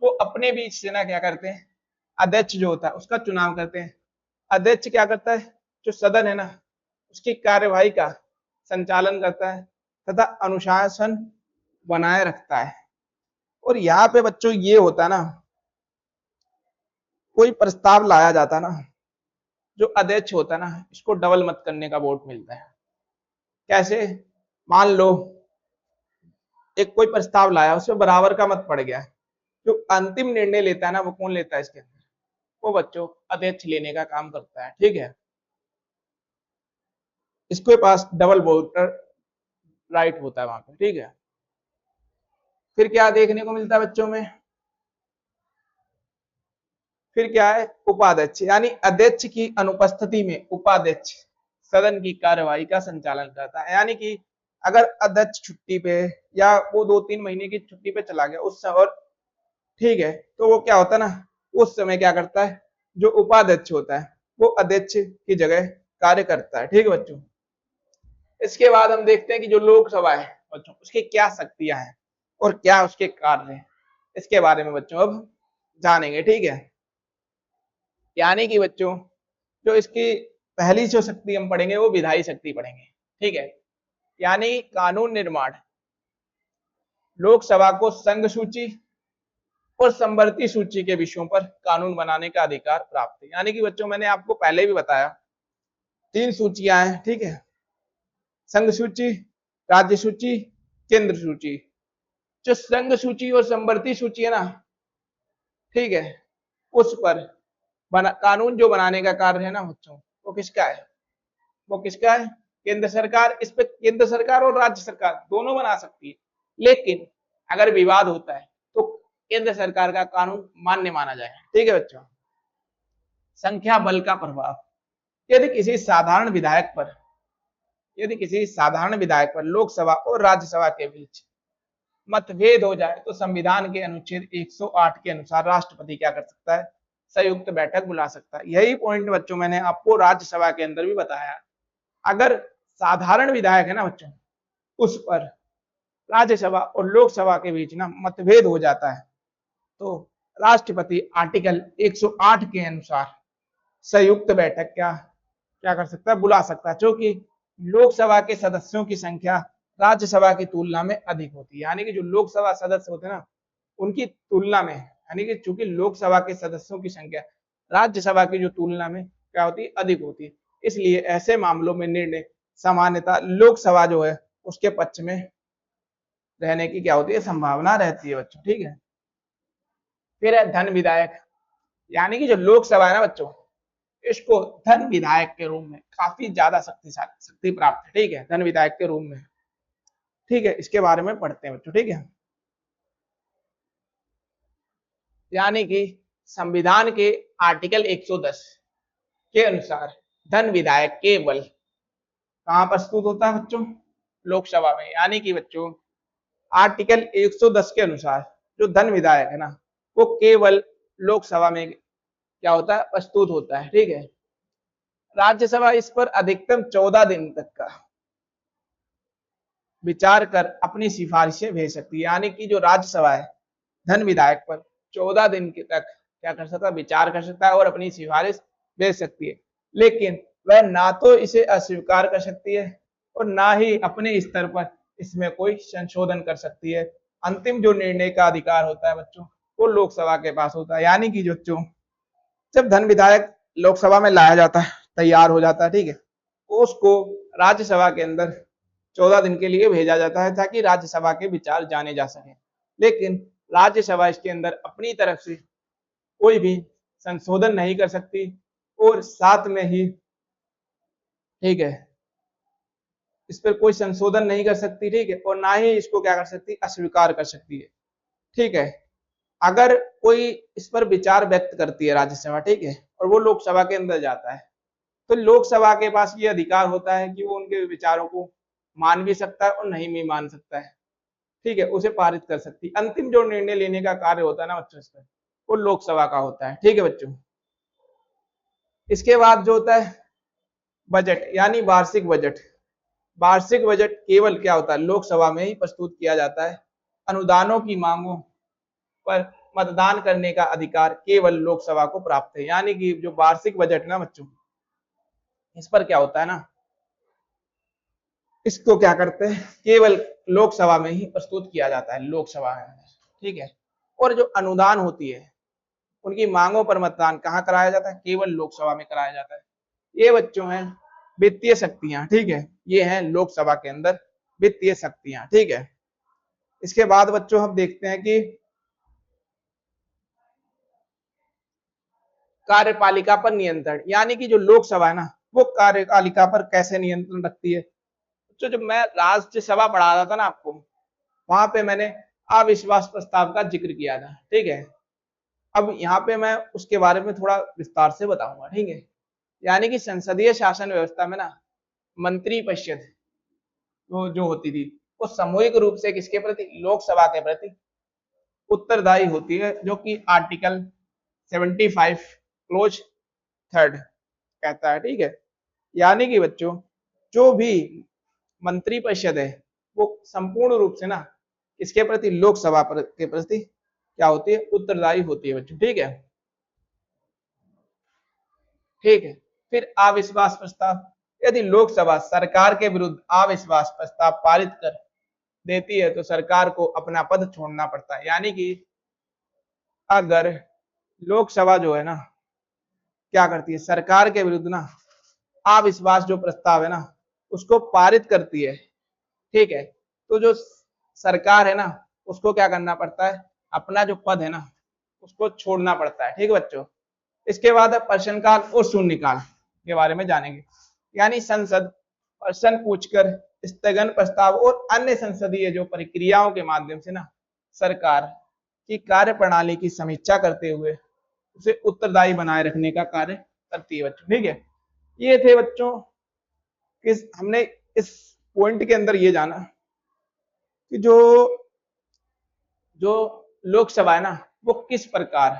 वो अपने बीच से ना क्या करते हैं, अध्यक्ष जो होता है उसका चुनाव करते हैं। अध्यक्ष क्या करता है, जो सदन है ना उसकी कार्यवाही का संचालन करता है तथा अनुशासन बनाए रखता है। और यहाँ पे बच्चों ये होता है ना, कोई प्रस्ताव लाया जाता है ना, जो अध्यक्ष होता है ना इसको डबल मत करने का वोट मिलता है। कैसे, मान लो एक कोई प्रस्ताव लाया उसमें बराबर का मत पड़ गया, जो अंतिम निर्णय लेता है ना वो कौन लेता है इसके अंदर, वो बच्चों अध्यक्ष लेने का काम करता है, ठीक है। इसके पास डबल वोटर राइट होता है वहां पे, ठीक है। फिर क्या देखने को मिलता है बच्चों में, फिर क्या है, उपाध्यक्ष, यानी अध्यक्ष की अनुपस्थिति में उपाध्यक्ष सदन की कार्यवाही का संचालन करता है। यानी कि अगर अध्यक्ष छुट्टी पे या वो 2-3 महीने की छुट्टी पे चला गया उस समय, ठीक है, तो वो क्या होता है ना, उस समय क्या करता है, जो उपाध्यक्ष होता है वो अध्यक्ष की जगह कार्य करता है, ठीक है बच्चों। इसके बाद हम देखते हैं कि जो लोकसभा है बच्चों उसकी क्या शक्तियां हैं और क्या उसके कार्य हैं, इसके बारे में बच्चों अब जानेंगे, ठीक है। यानी कि बच्चों जो इसकी पहली जो शक्ति हम पढ़ेंगे वो विधायी शक्ति पढ़ेंगे, ठीक है। यानी कानून निर्माण, लोकसभा को संघ सूची और संवर्ती सूची के विषयों पर कानून बनाने का अधिकार प्राप्त है। यानी कि बच्चों मैंने आपको पहले भी बताया 3 सूचियां हैं, ठीक है, संघ सूची, राज्य सूची, केंद्र सूची। जो संघ सूची और संवर्ती सूची है ना, ठीक है, उस पर कानून जो बनाने का कार्य है ना बच्चों वो किसका है, वो किसका है, केंद्र सरकार। इस पे केंद्र सरकार और राज्य सरकार दोनों बना सकती है, लेकिन अगर विवाद होता है तो केंद्र सरकार का कानून मान्य माना जाए, ठीक है बच्चों। संख्या बल का प्रभाव, यदि किसी साधारण विधायक पर लोकसभा और राज्यसभा के बीच मतभेद हो जाए तो संविधान के अनुच्छेद 108 के अनुसार राष्ट्रपति क्या कर सकता है, संयुक्त बैठक बुला सकता है। यही पॉइंट बच्चों मैंने आपको राज्यसभा के अंदर भी बताया। अगर साधारण विधायक है ना बच्चों, उस पर राज्यसभा और लोकसभा के बीच ना मतभेद हो जाता है तो राष्ट्रपति आर्टिकल 108 के अनुसार संयुक्त बैठक क्या क्या कर सकता है, बुला सकता है, क्योंकि लोकसभा के सदस्यों की संख्या राज्यसभा की तुलना में अधिक होती है। यानी कि जो लोकसभा सदस्य होते हैं ना उनकी तुलना में, यानी कि चूंकि लोकसभा के सदस्यों की संख्या राज्यसभा की जो तुलना में क्या होती है, अधिक होती है, इसलिए ऐसे मामलों में निर्णय सामान्यतः लोकसभा जो है उसके पक्ष में रहने की क्या होती है, संभावना रहती है बच्चों, ठीक है। फिर है धन विधायक, यानी कि जो लोकसभा है ना बच्चों इसको धन विधायक के रूप में काफी ज्यादा शक्तिशाली शक्ति प्राप्त है, ठीक है, धन विधायक के रूप में, ठीक है। इसके बारे में पढ़ते हैं बच्चों, ठीक है। यानी कि संविधान के आर्टिकल 110 के अनुसार धन विधायक केवल कहां प्रस्तुत होता है बच्चों, लोकसभा में। यानी कि बच्चों आर्टिकल 110 के अनुसार जो धन विधायक है ना, वो केवल लोकसभा में क्या होता है, प्रस्तुत होता है, ठीक है। राज्यसभा इस पर अधिकतम 14 दिन तक का विचार कर अपनी सिफारिशें भेज सकती है। यानी कि जो राज्यसभा है धन विधायक पर 14 दिन के तक क्या कर सकता है, विचार कर सकता है और अपनी सिफारिश भेज सकती है। लेकिन वह ना तो इसे अस्वीकार कर सकती है और ना ही अपने स्तर पर इसमें कोई संशोधन कर सकती है। अंतिम जो निर्णय का अधिकार होता है बच्चों, वो लोकसभा के पास होता है। यानी कि बच्चों जब धन विधायक लोकसभा में लाया जाता है, तैयार हो जाता है, ठीक है, तो उसको राज्यसभा के अंदर 14 दिन के लिए भेजा जाता है ताकि राज्यसभा के विचार जाने जा सके। लेकिन राज्यसभा इसके अंदर अपनी तरफ से कोई भी संशोधन नहीं कर सकती और साथ में ही, ठीक है, इस पर कोई संशोधन नहीं कर सकती, ठीक है, और ना ही इसको क्या कर सकती, अस्वीकार कर सकती है, ठीक है। अगर कोई इस पर विचार व्यक्त करती है राज्यसभा, ठीक है, और वो लोकसभा के अंदर जाता है, तो लोकसभा के पास ये अधिकार होता है कि वो उनके विचारों को मान भी सकता है और नहीं भी मान सकता है, ठीक है, उसे पारित कर सकती है। अंतिम जो निर्णय लेने का कार्य होता है ना बच्चों, इस पर वो लोकसभा का होता है, ठीक है बच्चों। इसके बाद जो होता है बजट, यानी वार्षिक बजट। वार्षिक बजट केवल क्या होता है, लोकसभा में ही प्रस्तुत किया जाता है। अनुदानों की मांगों पर मतदान करने का अधिकार केवल लोकसभा को प्राप्त है। यानी कि जो वार्षिक बजट ना बच्चों, इस पर क्या होता है ना, इसको क्या करते हैं, केवल लोकसभा में ही प्रस्तुत किया जाता है, लोकसभा में, ठीक है। और जो अनुदान होती है उनकी मांगों पर मतदान कहाँ कराया जाता है, केवल लोकसभा में कराया जाता है। ये बच्चों हैं वित्तीय शक्तियां, ठीक है, ये हैं लोकसभा के अंदर वित्तीय शक्तियां, ठीक है। इसके बाद बच्चों हम देखते हैं कि कार्यपालिका पर नियंत्रण। यानी कि जो लोकसभा है ना, वो कार्यपालिका पर कैसे नियंत्रण रखती है। तो जब मैं राज्यसभा पढ़ा रहा था ना आपको, वहां पे मैंने अविश्वास प्रस्ताव का जिक्र किया था, ठीक है। अब यहाँ पे मैं उसके बारे में थोड़ा विस्तार से बताऊंगा, ठीक है। यानी कि संसदीय शासन व्यवस्था में ना मंत्री परिषद वो जो होती थी, वो सामूहिक रूप से किसके प्रति, लोकसभा के प्रति उत्तरदायी होती है, जो कि आर्टिकल 75 क्लोज 3 कहता है, ठीक है। यानी कि बच्चों जो भी मंत्री परिषद है वो संपूर्ण रूप से ना इसके प्रति लोकसभा के प्रति क्या होती है, उत्तरदायी होती है बच्चों, ठीक है, ठीक है। फिर अविश्वास प्रस्ताव, यदि लोकसभा सरकार के विरुद्ध अविश्वास प्रस्ताव पारित कर देती है तो सरकार को अपना पद छोड़ना पड़ता है। यानी कि अगर लोकसभा जो है ना क्या करती है, सरकार के विरुद्ध ना अविश्वास जो प्रस्ताव है ना उसको पारित करती है, ठीक है, तो जो सरकार है ना उसको क्या करना पड़ता है, अपना जो पद है ना उसको छोड़ना पड़ता है, ठीक है बच्चों। इसके बाद प्रश्नकाल और शून्यकाल के बारे में जानेंगे। यानी संसद प्रश्न पूछकर स्थगन प्रस्ताव और अन्य संसदीय जो प्रक्रियाओं के माध्यम से ना सरकार की कार्य प्रणाली की समीक्षा करते हुए उसे उत्तरदायी बनाए रखने का कार्य करती है बच्चों, ठीक है। ये थे बच्चों किस हमने इस पॉइंट के अंदर ये जाना कि जो जो लोकसभा है ना वो किस प्रकार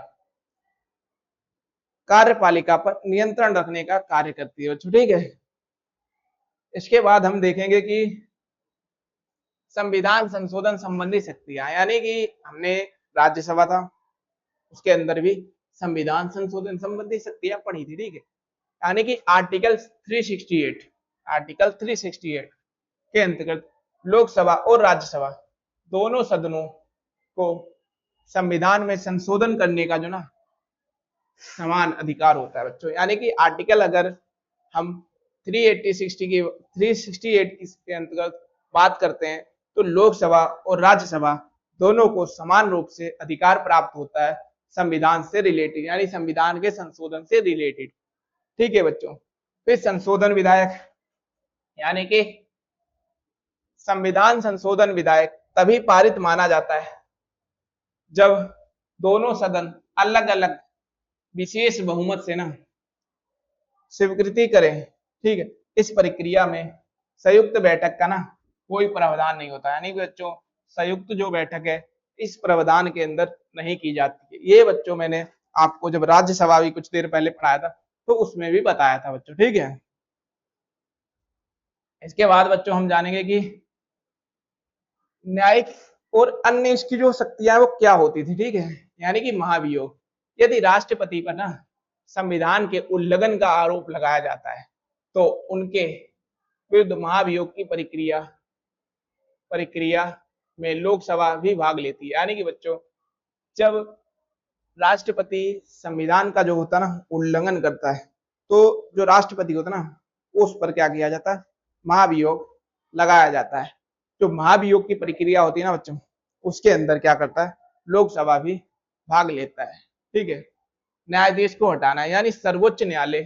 कार्यपालिका पर नियंत्रण रखने का कार्य करती है बच्चों, ठीक है। इसके बाद हम देखेंगे कि संविधान संशोधन संबंधी शक्तियां, यानी कि हमने राज्यसभा था उसके अंदर भी संविधान संशोधन संबंधी शक्तियां पढ़ी थी, ठीक है। यानी कि आर्टिकल 368 के अंतर्गत लोकसभा और राज्यसभा दोनों सदनों को संविधान में संशोधन करने का जो ना समान अधिकार होता है बच्चों। यानी कि आर्टिकल अगर हम 368 के अंतर्गत बात करते हैं तो लोकसभा और राज्यसभा दोनों को समान रूप से अधिकार प्राप्त होता है संविधान से रिलेटेड, यानी संविधान के संशोधन से रिलेटेड, ठीक है बच्चों। फिर संशोधन विधायक, यानी कि संविधान संशोधन विधायक तभी पारित माना जाता है जब दोनों सदन अलग अलग विशेष बहुमत से ना स्वीकृति करें। ठीक है, इस प्रक्रिया में संयुक्त बैठक का ना कोई प्रावधान नहीं होता, यानी कि बच्चों संयुक्त जो बैठक है इस प्रावधान के अंदर नहीं की जाती है। ये बच्चों मैंने आपको जब राज्यसभा भी कुछ देर पहले पढ़ाया था तो उसमें भी बताया था बच्चों। ठीक है, इसके बाद बच्चों हम जानेंगे कि न्यायिक और अन्य इसकी जो शक्तियां वो क्या होती थी। ठीक है, यानी कि महाभियोग, यदि राष्ट्रपति पर ना संविधान के उल्लंघन का आरोप लगाया जाता है तो उनके विरुद्ध महाभियोग की प्रक्रिया में लोकसभा भी भाग लेती है। यानी कि बच्चों जब राष्ट्रपति संविधान का जो होता है ना उल्लंघन करता है तो जो राष्ट्रपति होता है ना उस पर क्या किया जाता है, महाभियोग लगाया जाता है। जो महाभियोग की प्रक्रिया होती है ना बच्चों उसके अंदर क्या करता है, लोकसभा भी भाग लेता है। ठीक है, न्यायाधीश को हटाना है, यानी सर्वोच्च न्यायालय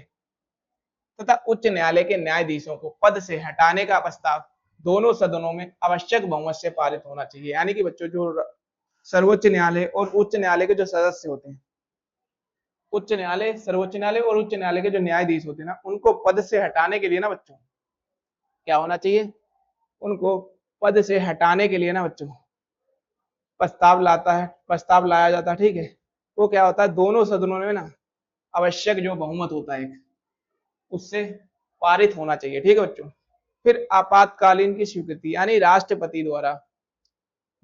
तथा उच्च न्यायालय के न्यायाधीशों को पद से हटाने का प्रस्ताव दोनों सदनों में आवश्यक बहुमत से पारित होना चाहिए। यानी कि बच्चों जो सर्वोच्च न्यायालय और उच्च न्यायालय के जो सदस्य होते हैं, उच्च न्यायालय, सर्वोच्च न्यायालय और उच्च न्यायालय के जो न्यायाधीश होते हैं ना उनको पद से हटाने के लिए ना बच्चों क्या होना चाहिए, उनको पद से हटाने के लिए ना बच्चों प्रस्ताव लाया जाता है। ठीक है, वो क्या होता है, दोनों सदनों में ना आवश्यक जो बहुमत होता है उससे पारित होना चाहिए। ठीक है बच्चों। फिर आपातकालीन की स्वीकृति, यानी राष्ट्रपति द्वारा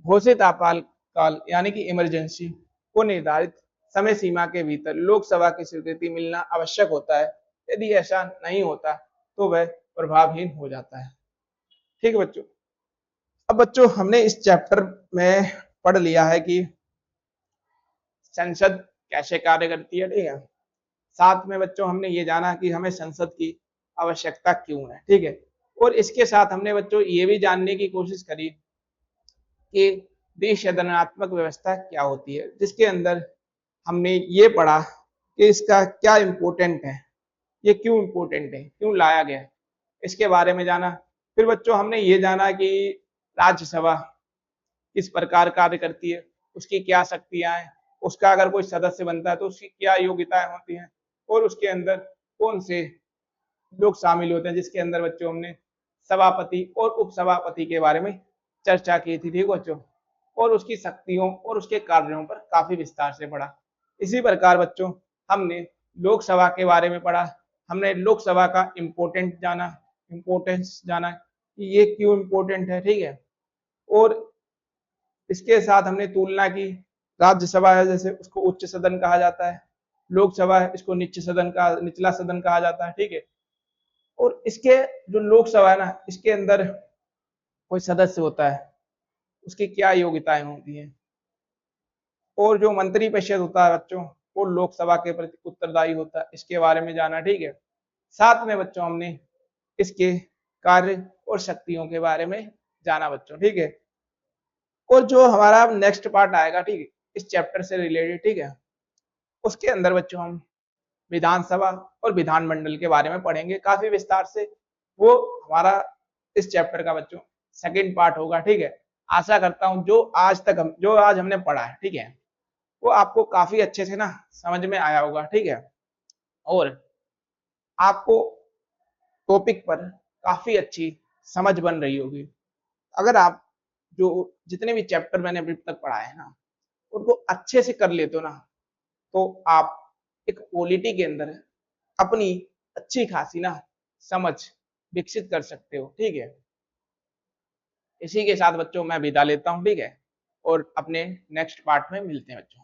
घोषित आपातकाल यानी कि इमरजेंसी को निर्धारित समय सीमा के भीतर लोकसभा की स्वीकृति मिलना आवश्यक होता है। यदि ऐसा नहीं होता तो वह प्रभावहीन हो जाता है। ठीक है बच्चों। अब बच्चों हमने इस चैप्टर में पढ़ लिया है कि संसद कैसे कार्य करती है। ठीक है, साथ में बच्चों हमने ये जाना कि हमें संसद की आवश्यकता क्यों है। ठीक है, और इसके साथ हमने बच्चों ये भी जानने की कोशिश करी कि द्विसदनात्मक व्यवस्था क्या होती है, जिसके अंदर हमने ये पढ़ा कि इसका क्या इम्पोर्टेंट है, ये क्यों इम्पोर्टेंट है, क्यों लाया गया, इसके बारे में जाना। फिर बच्चों हमने ये जाना कि राज्यसभा किस प्रकार कार्य करती है, उसकी क्या शक्तियां हैं, उसका अगर कोई सदस्य बनता है तो उसकी क्या योग्यताएं होती हैं और उसके अंदर कौन से लोग शामिल होते हैं, जिसके अंदर बच्चों हमने सभापति और उपसभापति के बारे में चर्चा की थी। ठीक बच्चों, और उसकी शक्तियों और उसके कार्यों पर काफी विस्तार से पढ़ा। इसी प्रकार बच्चों हमने लोकसभा के बारे में पढ़ा, हमने लोकसभा का इम्पोर्टेंस जाना कि ये क्यों इम्पोर्टेंट है। ठीक है, और इसके साथ हमने तुलना की, राज्यसभा है जैसे उसको उच्च सदन कहा जाता है, लोकसभा है इसको निचला सदन कहा जाता है। ठीक है, और इसके जो लोकसभा है ना इसके अंदर कोई सदस्य होता है उसकी क्या योग्यताएं होती हैं, और जो मंत्री परिषद होता है बच्चों वो लोकसभा के प्रति उत्तरदायी होता है, इसके बारे में जाना। ठीक है, साथ में बच्चों हमने इसके कार्य और शक्तियों के बारे में जाना बच्चों। ठीक है, और जो हमारा नेक्स्ट पार्ट आएगा, ठीक है, इस चैप्टर से रिलेटेड, ठीक है, उसके अंदर बच्चों हम विधानसभा और विधानमंडल के बारे में पढ़ेंगे काफी विस्तार से। वो हमारा इस चैप्टर का बच्चों सेकंड पार्ट होगा। ठीक है, आशा करता हूं जो आज हमने पढ़ा है, ठीक है, वो आपको काफी अच्छे से ना समझ में आया होगा। ठीक है, और आपको टॉपिक पर काफी अच्छी समझ बन रही होगी। अगर आप जो जितने भी चैप्टर मैंने अभी तक पढ़ाए हैं ना उनको अच्छे से कर लेते हो ना तो आप एक पॉलिटी के अंदर अपनी अच्छी खासी ना समझ विकसित कर सकते हो। ठीक है, इसी के साथ बच्चों मैं विदा लेता हूं। ठीक है, और अपने नेक्स्ट पार्ट में मिलते हैं बच्चों।